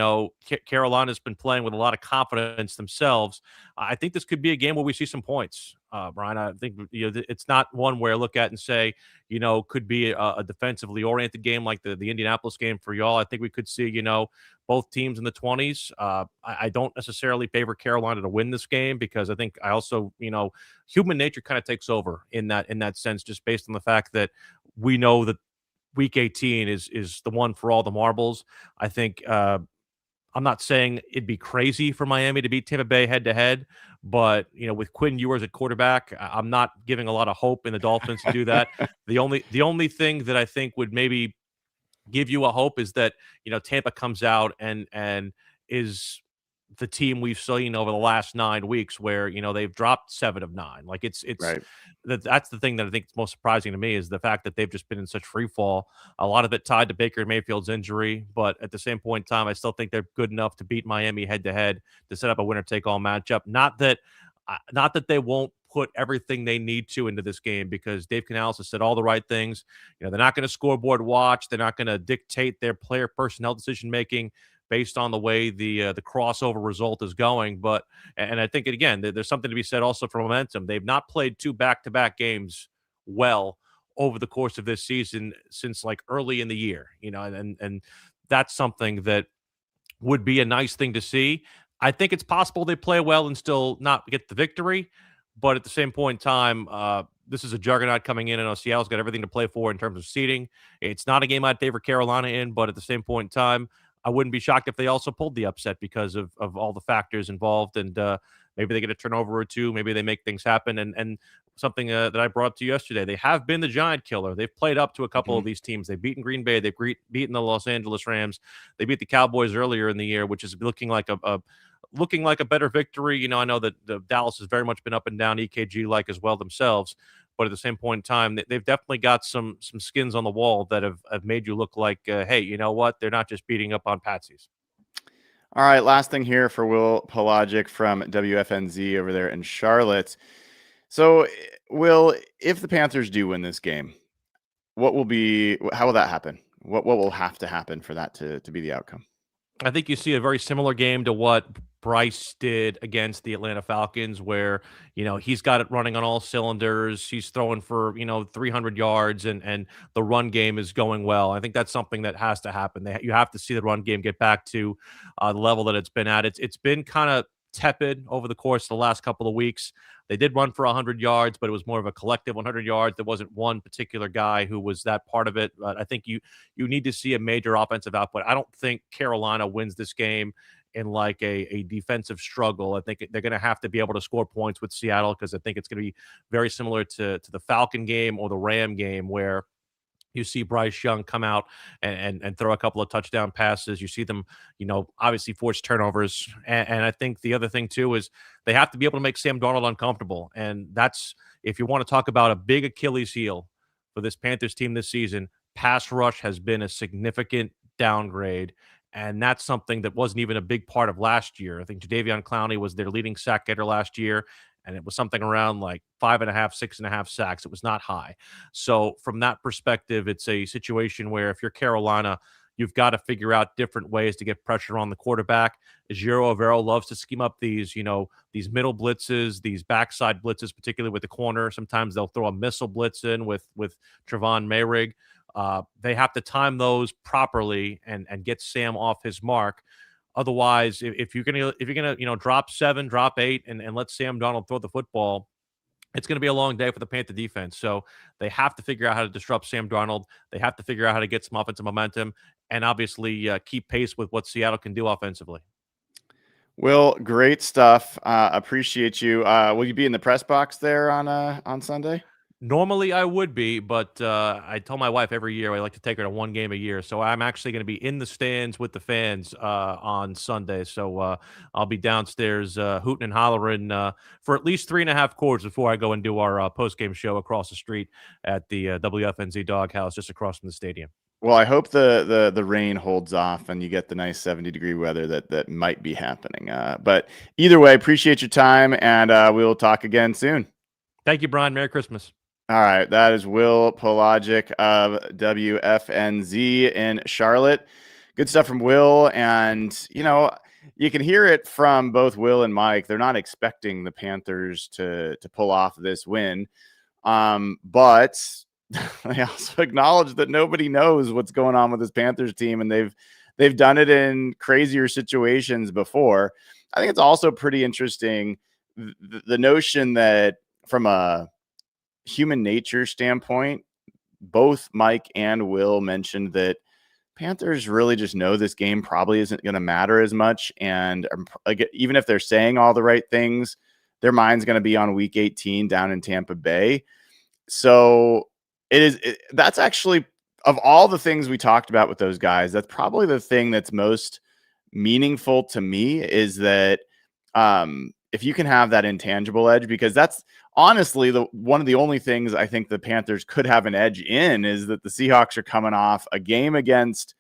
Carolina's been playing with a lot of confidence themselves. I think this could be a game where we see some points, Brian. I think it's not one where I look at and say, could be a defensively oriented game like the Indianapolis game for y'all. I think we could see, both teams in the 20s. I don't necessarily favor Carolina to win this game because I think I also, human nature kind of takes over in that sense, just based on the fact that we know that Week 18 is the one for all the marbles. I think I'm not saying it'd be crazy for Miami to beat Tampa Bay head-to-head, but, with Quinn Ewers at quarterback, I'm not giving a lot of hope in the Dolphins to do that. The only thing that I think would maybe give you a hope is that, Tampa comes out and is the team we've seen over the last 9 weeks where, they've dropped 7 of 9. Like it's Right. that's the thing that I think is most surprising to me is the fact that they've just been in such free fall. A lot of it tied to Baker Mayfield's injury, but at the same point in time, I still think they're good enough to beat Miami head to head to set up a winner-take-all matchup. Not that they won't put everything they need to into this game because Dave Canales has said all the right things. They're not going to scoreboard watch. They're not going to dictate their player personnel decision making based on the way the crossover result is going. But and I think, again, there's something to be said also for momentum. They've not played 2 back-to-back games well over the course of this season since like early in the year, and that's something that would be a nice thing to see. I think it's possible they play well and still not get the victory, but at the same point in time, this is a juggernaut coming in, and Seattle's got everything to play for in terms of seeding. It's not a game I'd favor Carolina in, but at the same point in time, I wouldn't be shocked if they also pulled the upset because of all the factors involved, and maybe they get a turnover or two, maybe they make things happen, and something that I brought up to you yesterday, they have been the giant killer. They've played up to a couple of these teams. They've beaten Green Bay. They've beaten the Los Angeles Rams. They beat the Cowboys earlier in the year, which is looking like a better victory. I know that the Dallas has very much been up and down EKG like as well themselves. But at the same point in time, they've definitely got some skins on the wall that have made you look like, hey, you know what? They're not just beating up on patsies. All right, last thing here for Will Palaszczuk from WFNZ over there in Charlotte. So, Will, if the Panthers do win this game, how will that happen? What will have to happen for that to be the outcome? I think you see a very similar game to what Bryce did against the Atlanta Falcons, where, he's got it running on all cylinders. He's throwing for, 300 yards and the run game is going well. I think that's something that has to happen. You have to see the run game get back to the level that it's been at. It's been kind of tepid over the course of the last couple of weeks. They did run for 100 yards, but it was more of a collective 100 yards. There wasn't one particular guy who was that part of it. But I think you need to see a major offensive output. I don't think Carolina wins this game in like a defensive struggle. I think they're going to have to be able to score points with Seattle because I think it's going to be very similar to the Falcon game or the Ram game where you see Bryce Young come out and throw a couple of touchdown passes. You see them, obviously force turnovers. And I think the other thing, too, is they have to be able to make Sam Darnold uncomfortable. And that's, if you want to talk about a big Achilles heel for this Panthers team this season, pass rush has been a significant downgrade. And that's something that wasn't even a big part of last year. I think Jadeveon Clowney was their leading sack getter last year, and it was something around like 5.5, 6.5 sacks. It was not high. So from that perspective, it's a situation where if you're Carolina, you've got to figure out different ways to get pressure on the quarterback. Ejiro Evero loves to scheme up these, these middle blitzes, these backside blitzes, particularly with the corner. Sometimes they'll throw a missile blitz in with Trevon Mayrig. They have to time those properly and get Sam off his mark. Otherwise, if you're gonna drop 7, drop 8, and let Sam Darnold throw the football, it's going to be a long day for the Panther defense. So they have to figure out how to disrupt Sam Darnold. They have to figure out how to get some offensive momentum and obviously keep pace with what Seattle can do offensively. Will, great stuff. Appreciate you. Will you be in the press box there on Sunday? Normally I would be, but I tell my wife every year I like to take her to one game a year. So I'm actually going to be in the stands with the fans on Sunday. So I'll be downstairs hooting and hollering for at least 3.5 quarters before I go and do our post-game show across the street at the WFNZ Doghouse just across from the stadium. Well, I hope the rain holds off and you get the nice 70-degree weather that might be happening. But either way, appreciate your time, and we'll talk again soon. Thank you, Brian. Merry Christmas. All right, that is Will Palaszczuk of WFNZ in Charlotte. Good stuff from Will, and you can hear it from both Will and Mike. They're not expecting the Panthers to pull off this win, but they also acknowledge that nobody knows what's going on with this Panthers team, and they've done it in crazier situations before. I think it's also pretty interesting the notion that from a human nature standpoint, both Mike and Will mentioned that Panthers really just know this game probably isn't going to matter as much. And even if they're saying all the right things, their mind's going to be on week 18 down in Tampa Bay. So that's actually, of all the things we talked about with those guys, that's probably the thing that's most meaningful to me, is that if you can have that intangible edge, because that's honestly one of the only things I think the Panthers could have an edge in, is that the Seahawks are coming off a game against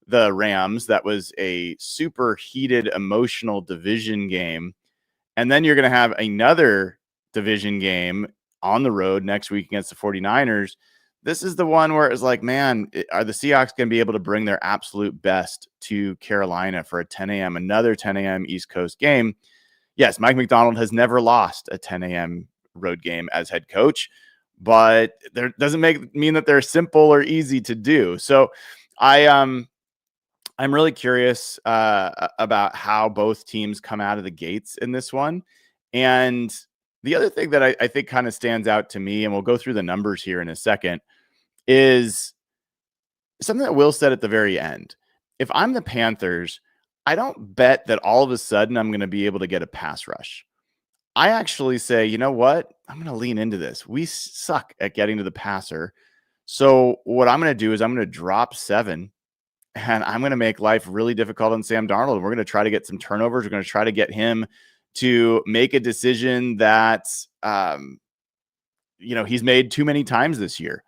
the Rams that was a super heated, emotional division game. And then you're going to have another division game on the road next week against the 49ers. This is the one where it's like, man, are the Seahawks going to be able to bring their absolute best to Carolina for a 10 a.m., another 10 a.m. East Coast game? Yes, Mike Macdonald has never lost a 10 a.m. road game as head coach, but that doesn't mean that they're simple or easy to do. So I'm really curious about how both teams come out of the gates in this one. And the other thing that I think kind of stands out to me, and we'll go through the numbers here in a second, is something that Will said at the very end. If I'm the Panthers, I don't bet that all of a sudden I'm going to be able to get a pass rush. I actually say, you know what? I'm going to lean into this. We suck at getting to the passer. So what I'm going to do is I'm going to drop 7, and I'm going to make life really difficult on Sam Darnold. We're going to try to get some turnovers. We're going to try to get him to make a decision that, he's made too many times this year.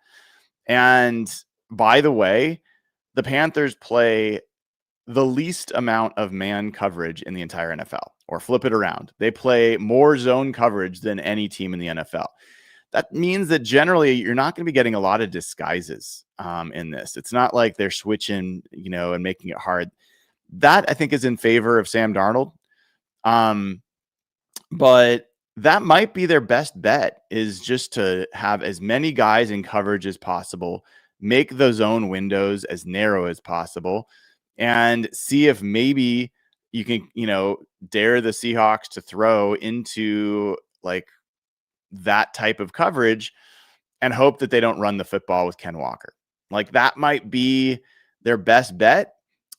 And by the way, the Panthers play the least amount of man coverage in the entire NFL, or flip it around. They play more zone coverage than any team in the NFL. That means that generally you're not going to be getting a lot of disguises in this. It's not like they're switching, and making it hard. That I think is in favor of Sam Darnold. But that might be their best bet, is just to have as many guys in coverage as possible, make the zone windows as narrow as possible, and see if maybe you can, dare the Seahawks to throw into like that type of coverage and hope that they don't run the football with Ken Walker. Like that might be their best bet.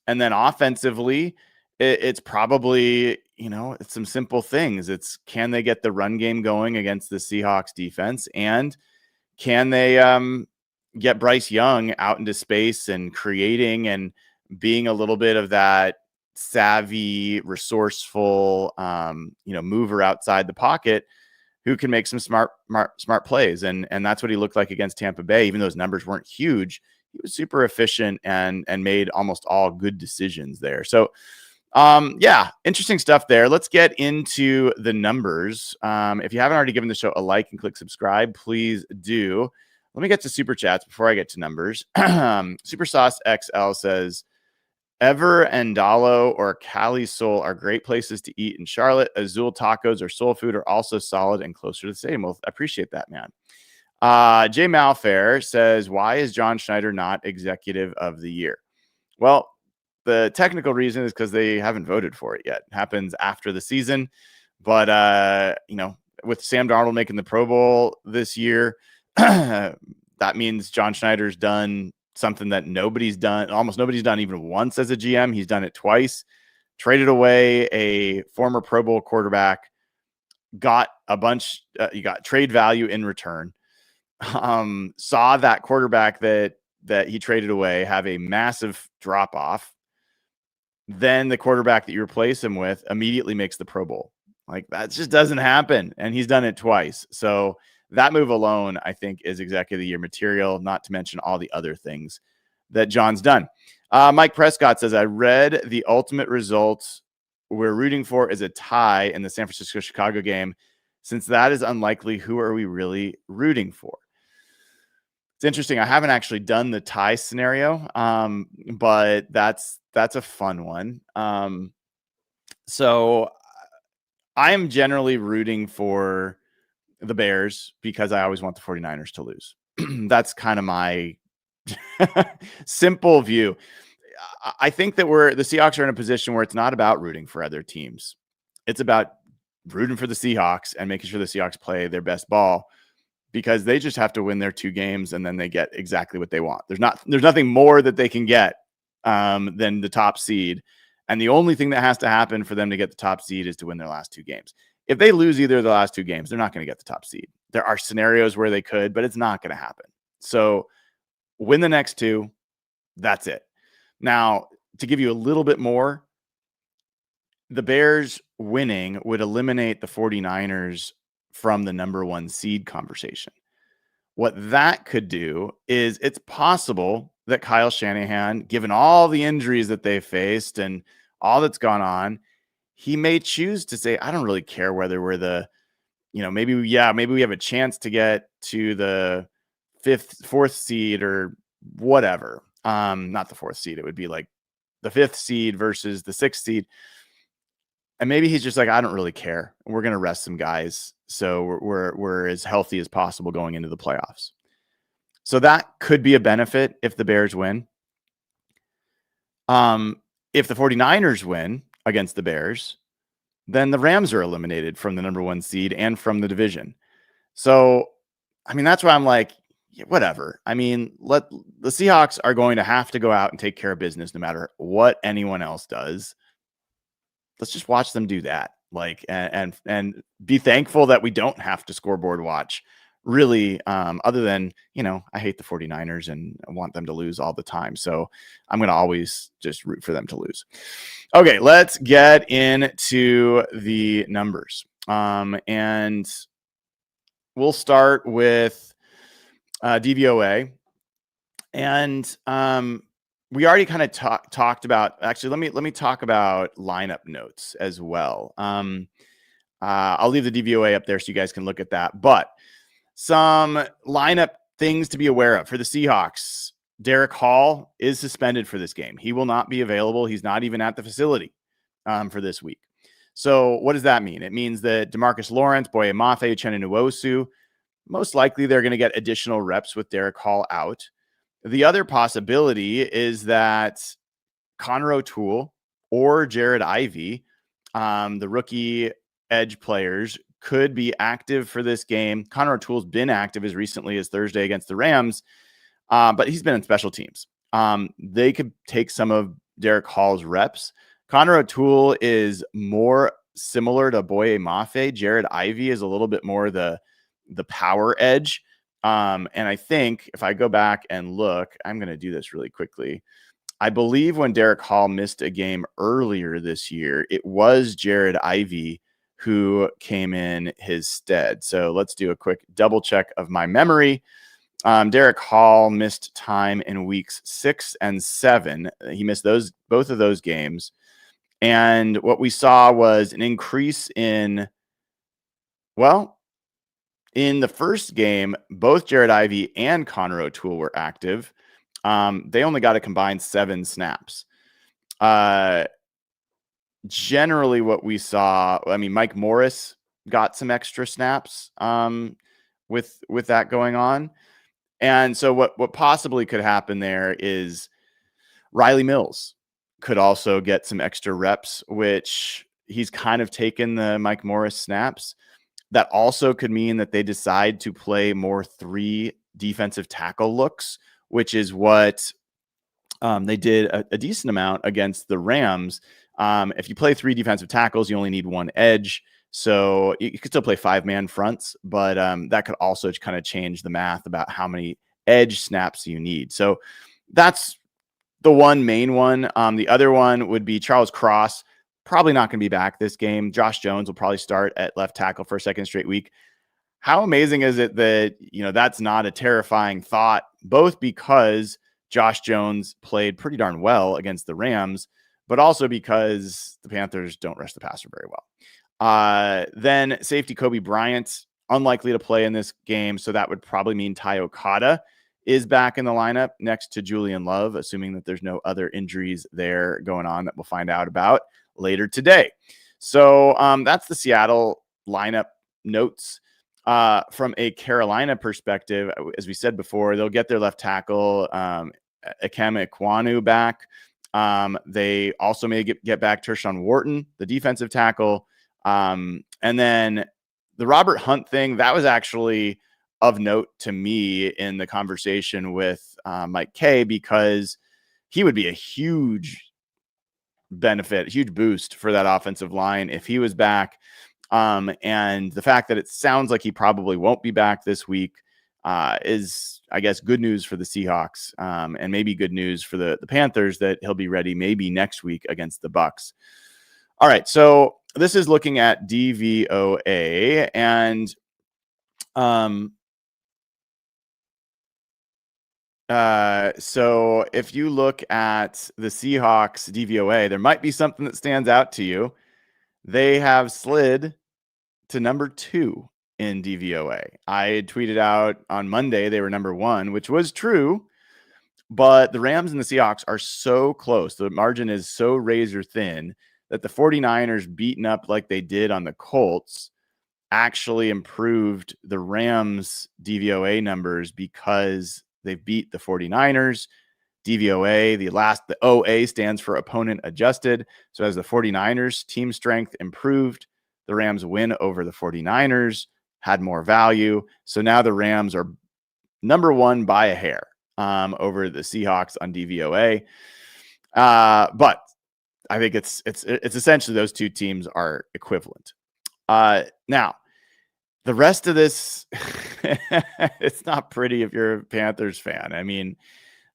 And then offensively, it's probably, it's some simple things. It's, can they get the run game going against the Seahawks defense? And can they get Bryce Young out into space and creating and being a little bit of that savvy, resourceful, mover outside the pocket who can make some smart plays. And that's what he looked like against Tampa Bay. Even though his numbers weren't huge, he was super efficient and made almost all good decisions there. So yeah, interesting stuff there. Let's get into the numbers. If you haven't already given the show a like and click subscribe, please do. Let me get to super chats before I get to numbers. Super Sauce XL says, Ever and Dalo or Cali Soul are great places to eat in Charlotte. Azul Tacos or Soul Food are also solid and closer to the same. Well, I appreciate that, man. Jay Malfair says, why is John Schneider not executive of the year? Well, the technical reason is because they haven't voted for it yet. It happens after the season. But, with Sam Darnold making the Pro Bowl this year, that means John Schneider's done something that almost nobody's done even once as a GM. He's done it twice, traded away a former Pro Bowl quarterback, got a bunch, you got trade value in return, saw that quarterback that he traded away have a massive drop off. Then the quarterback that you replace him with immediately makes the Pro Bowl. Like, that just doesn't happen. And he's done it twice. So that move alone, I think, is executive of the year material, not to mention all the other things that John's done. Mike Prescott says, I read the ultimate results we're rooting for is a tie in the San Francisco-Chicago game. Since that is unlikely, who are we really rooting for? It's interesting. I haven't actually done the tie scenario, but that's a fun one. So I am generally rooting for the Bears because I always want the 49ers to lose. That's kind of my simple view. I think that the Seahawks are in a position where it's not about rooting for other teams. It's about rooting for the Seahawks and making sure the Seahawks play their best ball, because they just have to win their 2 games and then they get exactly what they want. There's nothing more that they can get than the top seed. And the only thing that has to happen for them to get the top seed is to win their last 2 games. If they lose either of the last 2 games, they're not going to get the top seed. There are scenarios where they could, but it's not going to happen. So win the next 2. That's it. Now, to give you a little bit more, the Bears winning would eliminate the 49ers from the number 1 seed conversation. What that could do is, it's possible that Kyle Shanahan, given all the injuries that they faced and all that's gone on, he may choose to say, I don't really care whether we're maybe we have a chance to get to the 4th seed or whatever. Not the 4th seed. It would be like the 5th seed versus the 6th seed. And maybe he's just like, I don't really care. We're going to rest some guys, so we're as healthy as possible going into the playoffs. So that could be a benefit if the Bears win. If the 49ers win against the Bears, then the Rams are eliminated from the number 1 seed and from the division. So, that's why I'm like, yeah, whatever. The Seahawks are going to have to go out and take care of business no matter what anyone else does. Let's just watch them do that. And be thankful that we don't have to scoreboard watch, really, other than, I hate the 49ers and I want them to lose all the time. So I'm going to always just root for them to lose. Okay, let's get into the numbers. And we'll start with DVOA. And we already kind of talked about, actually, let me talk about lineup notes as well. I'll leave the DVOA up there so you guys can look at that. But some lineup things to be aware of for the Seahawks. Derek Hall is suspended for this game. He will not be available. He's not even at the facility for this week. So what does that mean? It means that DeMarcus Lawrence, Boye Mafe, Uchenna Nwosu, most likely they're going to get additional reps with Derek Hall out. The other possibility is that Connor O'Toole or Jared Ivey, the rookie edge players, could be active for this game. Connor O'Toole's been active as recently as Thursday against the Rams, but he's been in special teams. They could take some of Derek Hall's reps. Connor O'Toole is more similar to Boye Mafe. Jared Ivey is a little bit more the power edge. And I think if I go back and look, I'm going to do this really quickly. I believe when Derek Hall missed a game earlier this year, it was Jared Ivey who came in his stead. So let's do a quick double check of my memory. Derek Hall missed time in weeks 6 and 7. He missed both of those games. And what we saw was an increase in the first game, both Jared Ivey and Connor O'Toole were active. They only got a combined 7 snaps. Generally what we saw, Mike Morris got some extra snaps with that going on. And so what possibly could happen there is Riley Mills could also get some extra reps, which he's kind of taken the Mike Morris snaps. That also could mean that they decide to play more 3 defensive tackle looks, which is what they did a decent amount against the Rams. If you play 3 defensive tackles, you only need 1 edge. So you could still play 5-man fronts, but that could also kind of change the math about how many edge snaps you need. So that's the one main one. The other one would be Charles Cross. Probably not going to be back this game. Josh Jones will probably start at left tackle for a second straight week. How amazing is it that, that's not a terrifying thought, both because Josh Jones played pretty darn well against the Rams, but also because the Panthers don't rush the passer very well. Then safety Kobe Bryant, unlikely to play in this game. So that would probably mean Ty Okada is back in the lineup next to Julian Love, assuming that there's no other injuries there going on that we'll find out about later today. So that's the Seattle lineup notes. From a Carolina perspective, as we said before, they'll get their left tackle, Ikem Ekwonu, back. They also may get back Tershawn Wharton, the defensive tackle. And then the Robert Hunt thing, that was actually of note to me in the conversation with Mike Kaye, because he would be a huge benefit, a huge boost for that offensive line if he was back. And the fact that it sounds like he probably won't be back this week is, I guess, good news for the Seahawks, and maybe good news for the Panthers that he'll be ready maybe next week against the Bucs. All right, so this is looking at DVOA, and so if you look at the Seahawks DVOA, there might be something that stands out to you. They have slid to number 2 in DVOA. I had tweeted out on Monday they were number 1, which was true, but the Rams and the Seahawks are so close. The margin is so razor thin that the 49ers beaten up like they did on the Colts actually improved the Rams DVOA numbers because they beat the 49ers. DVOA, the OA stands for opponent adjusted. So as the 49ers team strength improved, the Rams win over the 49ers, had more value. So now the Rams are number 1 by a hair over the Seahawks on DVOA. But I think it's essentially those two teams are equivalent. Now, the rest of this, it's not pretty if you're a Panthers fan. I mean,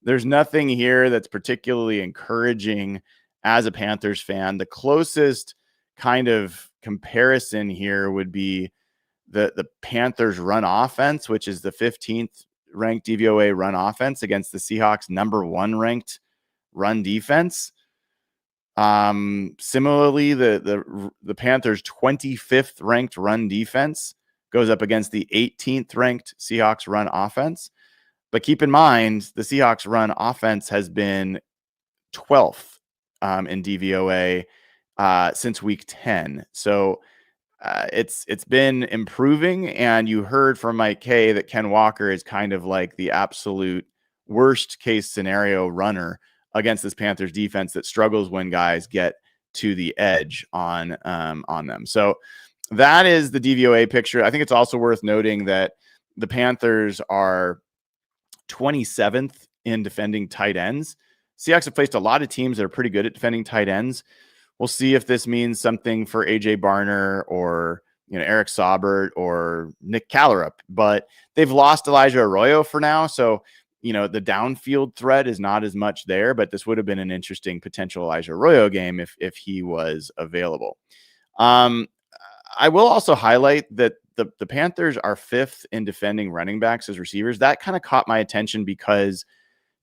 there's nothing here that's particularly encouraging as a Panthers fan. The closest kind of comparison here would be the Panthers run offense, which is the 15th ranked DVOA run offense against the Seahawks number 1 ranked run defense. Similarly, the Panthers 25th ranked run defense goes up against the 18th ranked Seahawks run offense. But keep in mind, the Seahawks run offense has been 12th in DVOA since week 10. So it's been improving. And you heard from Mike Kaye that Ken Walker is kind of like the absolute worst case scenario runner against this Panthers defense that struggles when guys get to the edge on them. So that is the DVOA picture. I think it's also worth noting that the Panthers are 27th in defending tight ends. Seahawks have faced a lot of teams that are pretty good at defending tight ends. We'll see if this means something for AJ Barner or Eric Saubert or Nick Callerup, but they've lost Elijah Arroyo for now. So, the downfield threat is not as much there, but this would have been an interesting potential Elijah Arroyo game if he was available. I will also highlight that the Panthers are 5th in defending running backs as receivers. That kind of caught my attention because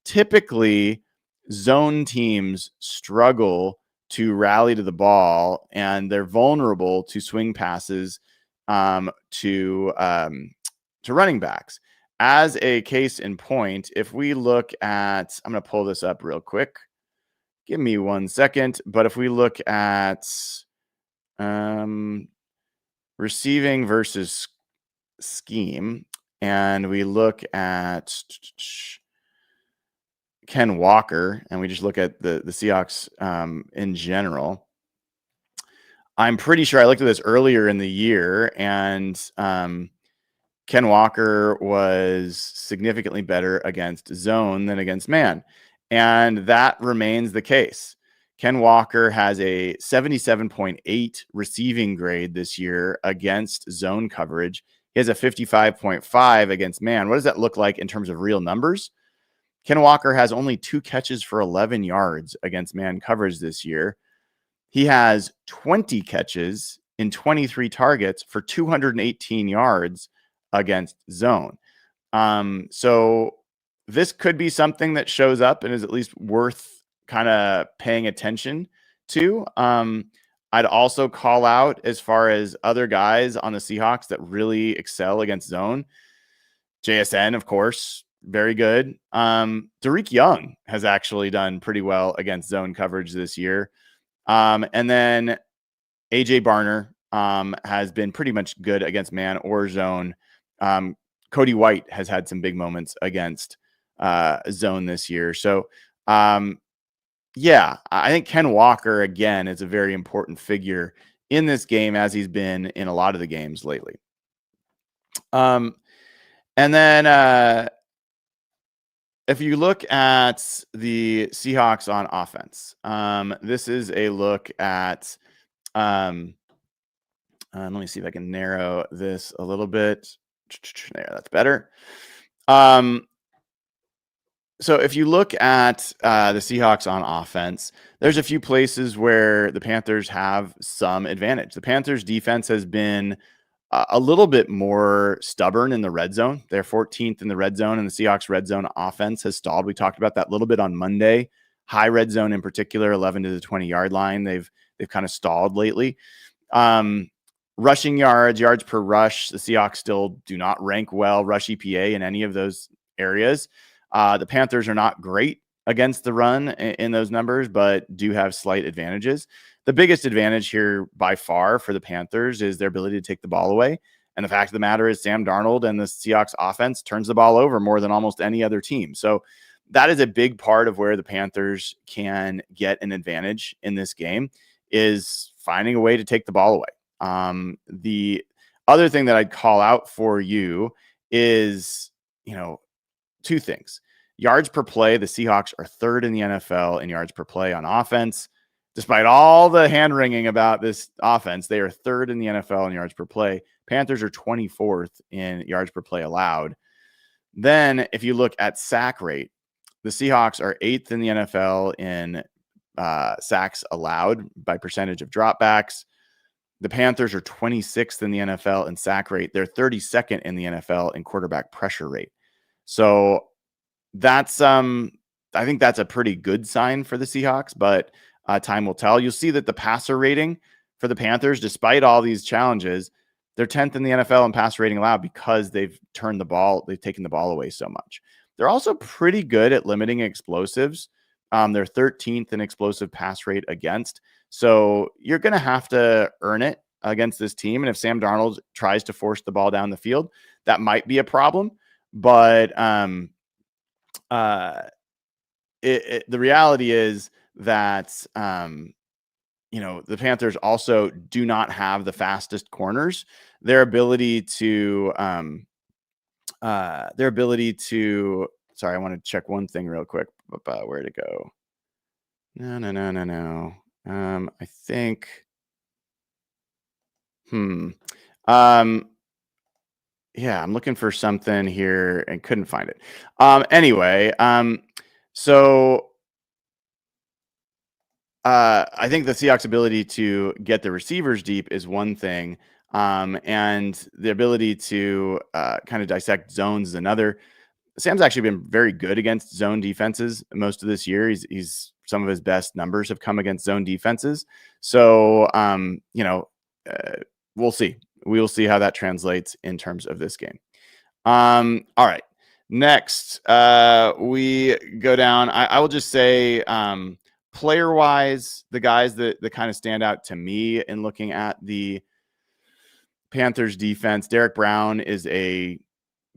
typically zone teams struggle to rally to the ball, and they're vulnerable to swing passes to running backs. As a case in point, if we look at, I'm going to pull this up real quick. Give me 1 second. But if we look at receiving versus scheme, and we look at Ken Walker, and we just look at the Seahawks in general, I'm pretty sure I looked at this earlier in the year, and Ken Walker was significantly better against zone than against man. And that remains the case. Ken Walker has a 77.8 receiving grade this year against zone coverage. He has a 55.5 against man. What does that look like in terms of real numbers? Ken Walker has only 2 catches for 11 yards against man coverage this year. He has 20 catches in 23 targets for 218 yards against zone. So this could be something that shows up and is at least worth kind of paying attention to. I'd also call out, as far as other guys on the Seahawks that really excel against zone, JSN, of course, very good. Derek Young has actually done pretty well against zone coverage this year. And then AJ Barner has been pretty much good against man or zone. Cody White has had some big moments against zone this year. So, yeah, I think Ken Walker, again, is a very important figure in this game, as he's been in a lot of the games lately. And then if you look at the Seahawks on offense, this is a look at let me see if I can narrow this a little bit. There, that's better. So if you look at the Seahawks on offense, there's a few places where the Panthers have some advantage. The Panthers defense has been a little bit more stubborn in the red zone. They're 14th in the red zone, and the Seahawks red zone offense has stalled. We talked about that a little bit on Monday. High red zone in particular, 11 to the 20-yard line. They've kind of stalled lately. Rushing yards per rush, the Seahawks still do not rank well, rush EPA in any of those areas. The Panthers are not great against the run in those numbers, but do have slight advantages. The biggest advantage here by far for the Panthers is their ability to take the ball away. And the fact of the matter is Sam Darnold and the Seahawks offense turns the ball over more than almost any other team. So that is a big part of where the Panthers can get an advantage in this game, is finding a way to take the ball away. The other thing that I'd call out for you is, 2 things. Yards per play, the Seahawks are 3rd in the NFL in yards per play on offense. Despite all the hand-wringing about this offense, they are 3rd in the NFL in yards per play. Panthers are 24th in yards per play allowed. Then if you look at sack rate, the Seahawks are 8th in the NFL in sacks allowed by percentage of dropbacks. The Panthers are 26th in the NFL in sack rate. They're 32nd in the NFL in quarterback pressure rate. So that's I think that's a pretty good sign for the Seahawks, but time will tell. You'll see that the passer rating for the Panthers, despite all these challenges, they're 10th in the NFL in passer rating allowed because they've taken the ball away so much. They're also pretty good at limiting explosives. They're 13th in explosive pass rate against. So you're going to have to earn it against this team. And if Sam Darnold tries to force the ball down the field, that might be a problem. But the reality is that, the Panthers also do not have the fastest corners. Their ability to, sorry, I want to check one thing real quick. Where'd it go? No. I think, yeah, I'm looking for something here and couldn't find it. Anyway, so I think the Seahawks' ability to get the receivers deep is one thing, and the ability to kind of dissect zones is another. Sam's actually been very good against zone defenses most of this year. He's some of his best numbers have come against zone defenses. So, we'll see. We will see how that translates in terms of this game. All right. Next, we go down. I will just say, player-wise, the guys that kind of stand out to me in looking at the Panthers defense, Derek Brown is a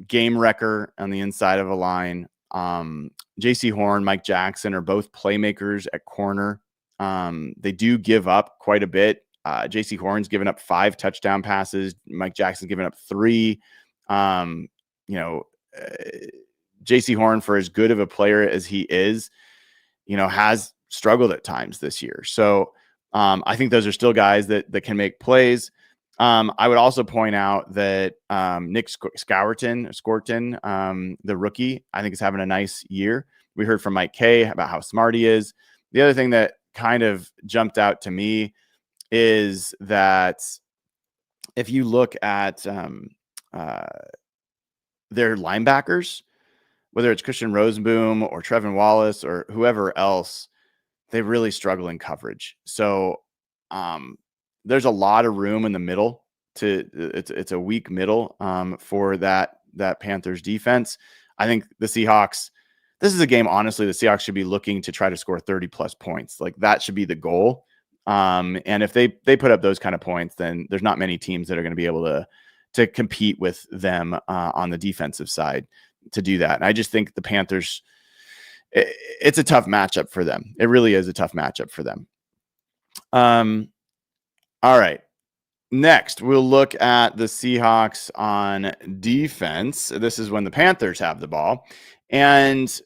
game wrecker on the inside of a line. JC Horn, Mike Jackson are both playmakers at corner. They do give up quite a bit. JC Horn's given up 5 touchdown passes. Mike Jackson's given up 3. JC Horn, for as good of a player as he is, has struggled at times this year. So I think those are still guys that can make plays. I would also point out that Nick Skorton, the rookie, I think is having a nice year. We heard from Mike Kaye about how smart he is. The other thing that kind of jumped out to me is that if you look at their linebackers, whether it's Christian Rosenboom or Trevin Wallace or whoever else, they really struggle in coverage. So there's a lot of room in the middle it's a weak middle for that Panthers defense. I think the Seahawks, this is a game, honestly, the Seahawks should be looking to try to score 30 plus points. Like that should be the goal. And if they put up those kind of points, then there's not many teams that are going to be able to compete with them on the defensive side to do that. And I just think the Panthers, it's a tough matchup for them. It really is a tough matchup for them. All right. Next, we'll look at the Seahawks on defense. This is when the Panthers have the ball. And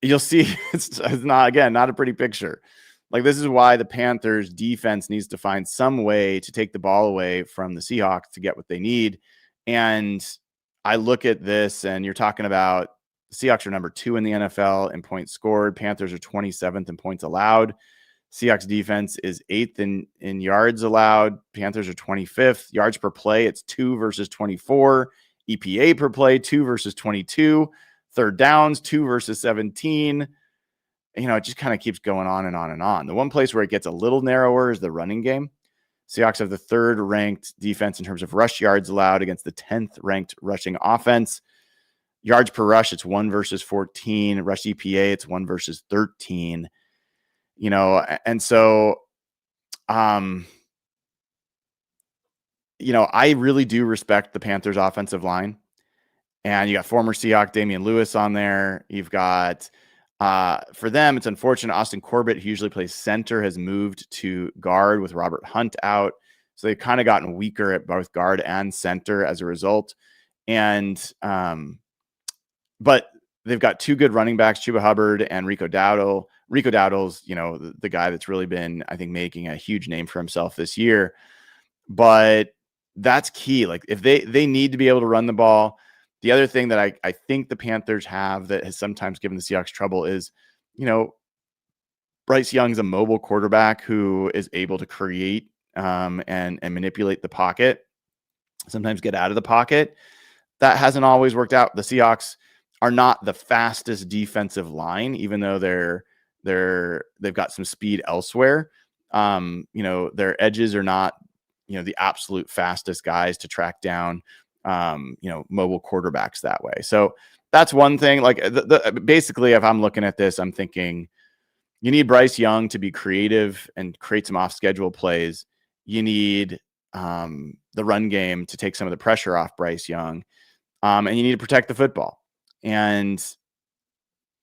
you'll see it's not a pretty picture. Like, this is why the Panthers defense needs to find some way to take the ball away from the Seahawks to get what they need. And I look at this, and you're talking about the Seahawks are number 2 in the NFL in points scored. Panthers are 27th in points allowed. Seahawks defense is 8th in yards allowed. Panthers are 25th. Yards per play, it's 2 versus 24. EPA per play, 2 versus 22. Third downs, 2 versus 17. It just kind of keeps going on and on and on. The one place where it gets a little narrower is the running game. Seahawks have the 3rd ranked defense in terms of rush yards allowed against the 10th ranked rushing offense. Yards per rush, it's 1 versus 14. Rush EPA, it's 1 versus 13. And so, I really do respect the Panthers offensive line. And you got former Seahawk Damian Lewis on there. You've got, for them, it's unfortunate. Austin Corbett, who usually plays center, has moved to guard with Robert Hunt out. So they've kind of gotten weaker at both guard and center as a result. And, but they've got 2 good running backs, Chuba Hubbard and Rico Dowdle. Rico Dowdle's, the guy that's really been, I think, making a huge name for himself this year. But that's key. Like, if they need to be able to run the ball. The other thing that I think the Panthers have that has sometimes given the Seahawks trouble is, Bryce Young's a mobile quarterback who is able to create and manipulate the pocket, sometimes get out of the pocket. That hasn't always worked out. The Seahawks are not the fastest defensive line, even though they've got some speed elsewhere. Their edges are not, the absolute fastest guys to track down, mobile quarterbacks that way. So that's one thing. Like, basically, if I'm looking at this, I'm thinking you need Bryce Young to be creative and create some off-schedule plays. You need the run game to take some of the pressure off Bryce Young, and you need to protect the football. And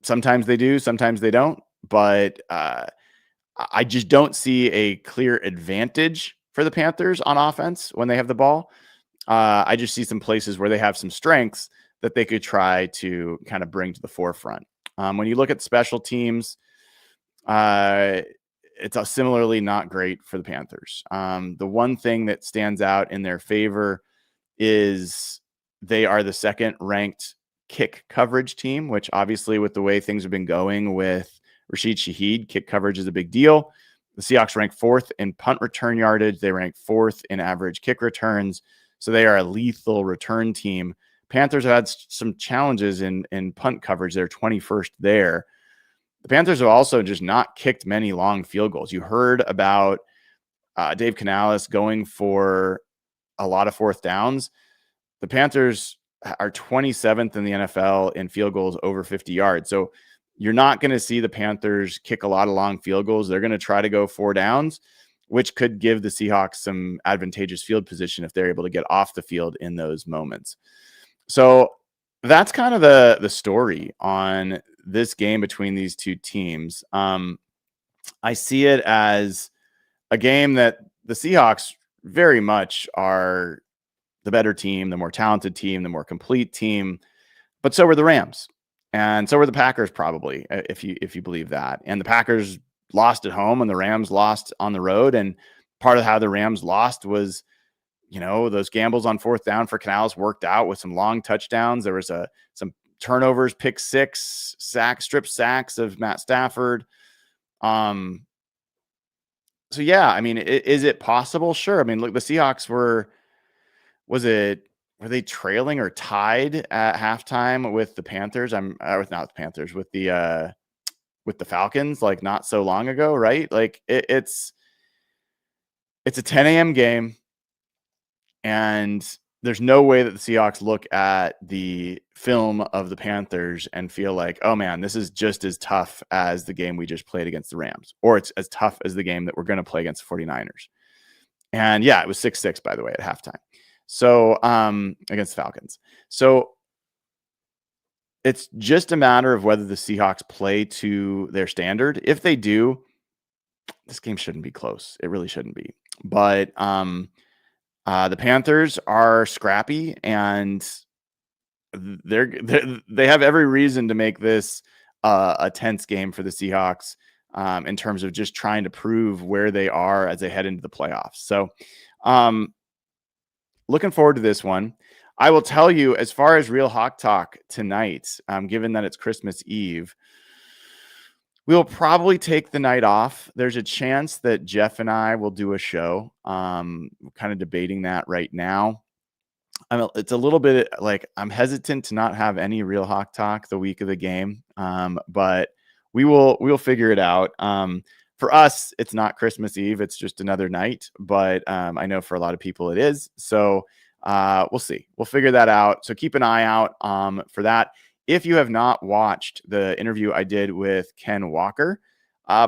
sometimes they do, sometimes they don't. But I just don't see a clear advantage for the Panthers on offense when they have the ball. I just see some places where they have some strengths that they could try to kind of bring to the forefront. When you look at special teams, it's similarly not great for the Panthers. The one thing that stands out in their favor is they are the 2nd ranked kick coverage team, which obviously, with the way things have been going with Rashid Shaheed. Kick coverage is a big deal. The Seahawks rank 4th in punt return yardage. They rank 4th in average kick returns. So they are a lethal return team. Panthers have had some challenges in punt coverage. They're 21st there. The Panthers have also just not kicked many long field goals. You heard about Dave Canales going for a lot of 4th downs. The Panthers are 27th in the NFL in field goals over 50 yards. So you're not going to see the Panthers kick a lot of long field goals. They're going to try to go 4 downs, which could give the Seahawks some advantageous field position if they're able to get off the field in those moments. So that's kind of the story on this game between these two teams. I see it as a game that the Seahawks very much are the better team, the more talented team, the more complete team, but so were the Rams. And so were the Packers, probably, if you believe that. And the Packers lost at home and the Rams lost on the road. And part of how the Rams lost was, those gambles on 4th down for Canales worked out with some long touchdowns. There was some turnovers, pick 6, strip sacks of Matt Stafford. So yeah, I mean, is it possible? Sure. I mean, look, the Seahawks were they trailing or tied at halftime with the Panthers? Not the Panthers, with the Falcons, like not so long ago, right? Like it's a 10 a.m. game, and there's no way that the Seahawks look at the film of the Panthers and feel like, oh man, this is just as tough as the game we just played against the Rams, or it's as tough as the game that we're going to play against the 49ers. And yeah, it was 6-6, by the way, at halftime. So against the Falcons. So it's just a matter of whether the Seahawks play to their standard. If they do, this game shouldn't be close. It really shouldn't be. But the Panthers are scrappy, and they have every reason to make this a tense game for the Seahawks in terms of just trying to prove where they are as they head into the playoffs. So looking forward to this one. I will tell you, as far as Real Hawk Talk tonight, given that it's Christmas Eve, we'll probably take the night off. There's a chance that Jeff and I will do a show. We're kind of debating that right now. It's a little bit like I'm hesitant to not have any Real Hawk Talk the week of the game, but we'll figure it out. For us, it's not Christmas Eve. It's just another night, but I know for a lot of people it is. So we'll see. We'll figure that out. So keep an eye out for that. If you have not watched the interview I did with Ken Walker,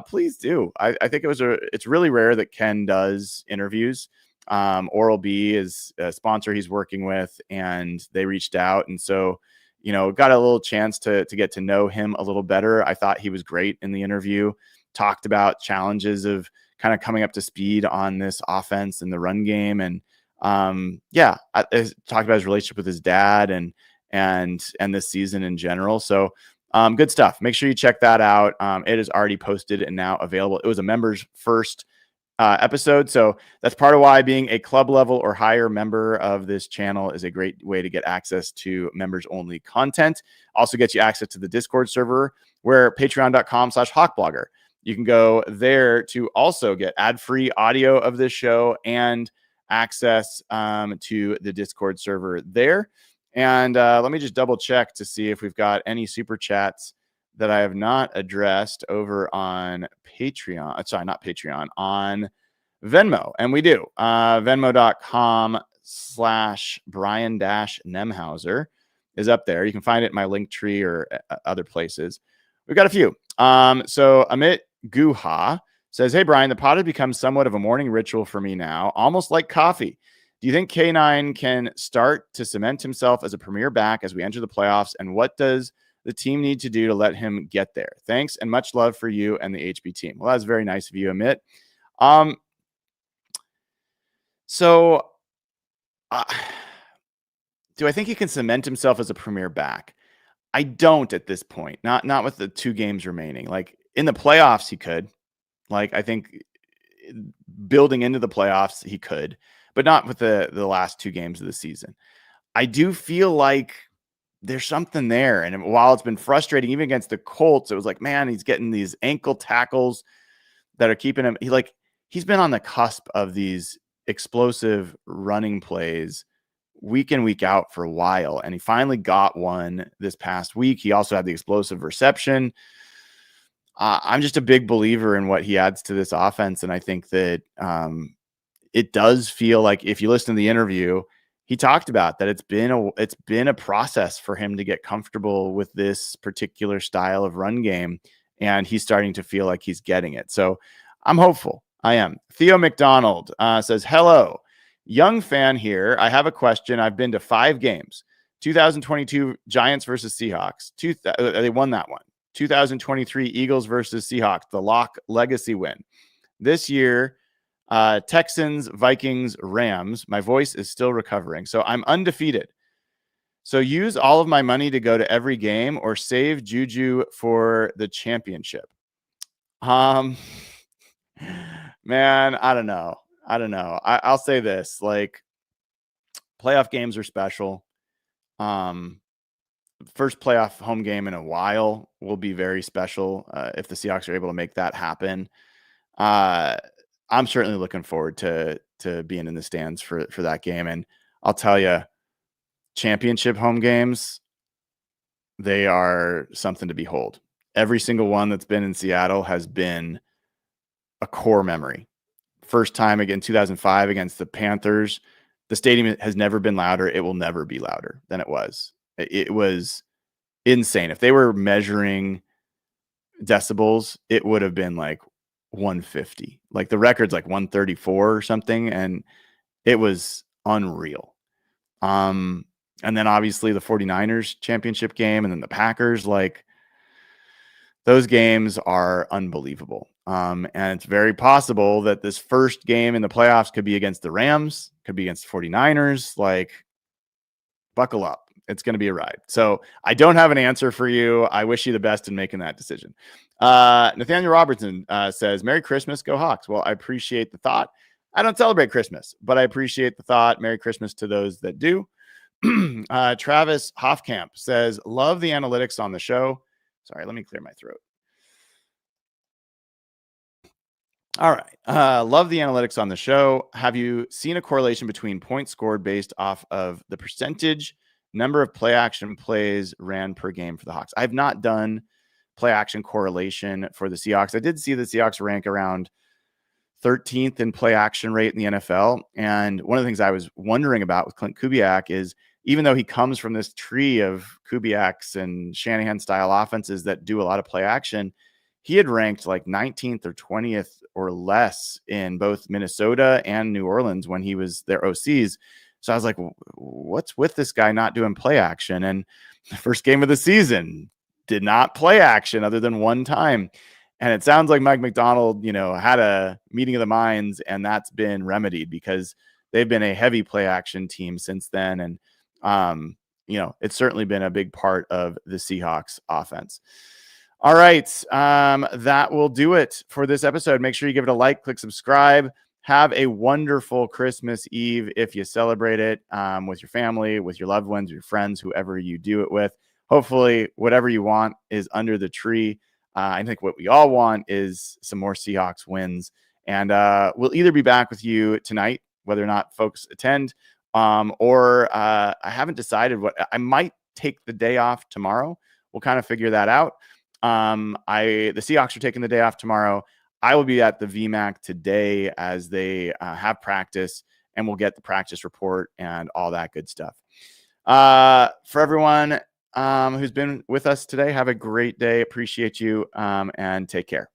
please do. I think it's really rare that Ken does interviews. Oral-B is a sponsor he's working with, and they reached out. And so, got a little chance to get to know him a little better. I thought he was great in the interview. Talked about challenges of kind of coming up to speed on this offense and the run game. And I talked about his relationship with his dad and this season in general. So good stuff. Make sure you check that out. It is already posted and now available. It was a members first episode. So that's part of why being a club level or higher member of this channel is a great way to get access to members only content. Also gets you access to the Discord server, where patreon.com/hawkblogger. You can go there to also get ad-free audio of this show and access to the Discord server there. And let me just double check to see if we've got any super chats that I have not addressed over on Patreon. Sorry, not Patreon, on Venmo. And we do. Venmo.com/Brian-Nemhauser is up there. You can find it in my link tree or other places. We've got a few. So Amit Guha says, hey, Brian, the pod has become somewhat of a morning ritual for me now, almost like coffee. Do you think K9 can start to cement himself as a premier back as we enter the playoffs? And what does the team need to do to let him get there? Thanks, and much love for you and the HB team. Well, that's very nice of you, Amit. Do I think he can cement himself as a premier back? I don't at this point. Not with the 2 games remaining. Like in the playoffs, he could. Like I think building into the playoffs, he could, but not with the last 2 games of the season. I do feel like there's something there. And while it's been frustrating, even against the Colts, it was like, man, he's getting these ankle tackles that are keeping him. He's been on the cusp of these explosive running plays week in, week out for a while. And he finally got one this past week. He also had the explosive reception. I'm just a big believer in what he adds to this offense. And I think that it does feel like, if you listen to the interview, he talked about that it's been a process for him to get comfortable with this particular style of run game. And he's starting to feel like he's getting it. So I'm hopeful. I am. Theo McDonald says, hello, young fan here. I have a question. I've been to 5 games. 2022 Giants versus Seahawks. They won that one. 2023 Eagles versus Seahawks, the lock legacy win. This year, Texans, Vikings, Rams. My voice is still recovering. So I'm undefeated. So use all of my money to go to every game or save Juju for the championship. Man, I don't know. I'll say this, like, playoff games are special. First playoff home game in a while will be very special if the Seahawks are able to make that happen. I'm certainly looking forward to being in the stands for that game. And I'll tell you, championship home games, they are something to behold. Every single one that's been in Seattle has been a core memory. First time again, 2005 against the Panthers. The stadium has never been louder. It will never be louder than it was. It was insane. If they were measuring decibels, it would have been like 150. Like the record's like 134 or something, and it was unreal. And then obviously the 49ers championship game, and then the Packers, like, those games are unbelievable. And it's very possible that this first game in the playoffs could be against the Rams, could be against the 49ers. Like, buckle up. It's going to be a ride. So I don't have an answer for you. I wish you the best in making that decision. Nathaniel Robertson says, Merry Christmas, go Hawks. Well, I appreciate the thought. I don't celebrate Christmas, but I appreciate the thought. Merry Christmas to those that do. Travis Hoffkamp says, love the analytics on the show. Sorry, let me clear my throat. All right. Love the analytics on the show. Have you seen a correlation between points scored based off of the percentage number of play action plays ran per game for the Hawks? I've not done play action correlation for the Seahawks. I did see the Seahawks rank around 13th in play action rate in the NFL. And one of the things I was wondering about with Clint Kubiak is, even though he comes from this tree of Kubiak's and Shanahan style offenses that do a lot of play action, he had ranked like 19th or 20th or less in both Minnesota and New Orleans when he was their OCs. So I was like, what's with this guy not doing play action? And the first game of the season did not play action other than one time. And it sounds like Mike Macdonald, had a meeting of the minds, and that's been remedied because they've been a heavy play action team since then. And, it's certainly been a big part of the Seahawks offense. All right. That will do it for this episode. Make sure you give it a like, click subscribe. Have a wonderful Christmas Eve if you celebrate it with your family, with your loved ones, your friends, whoever you do it with. Hopefully, whatever you want is under the tree. I think what we all want is some more Seahawks wins. And we'll either be back with you tonight, whether or not folks attend, or I haven't decided what. I might take the day off tomorrow. We'll kind of figure that out. The Seahawks are taking the day off tomorrow. I will be at the VMAC today as they have practice, and we'll get the practice report and all that good stuff. For everyone who's been with us today, have a great day. Appreciate you, and take care.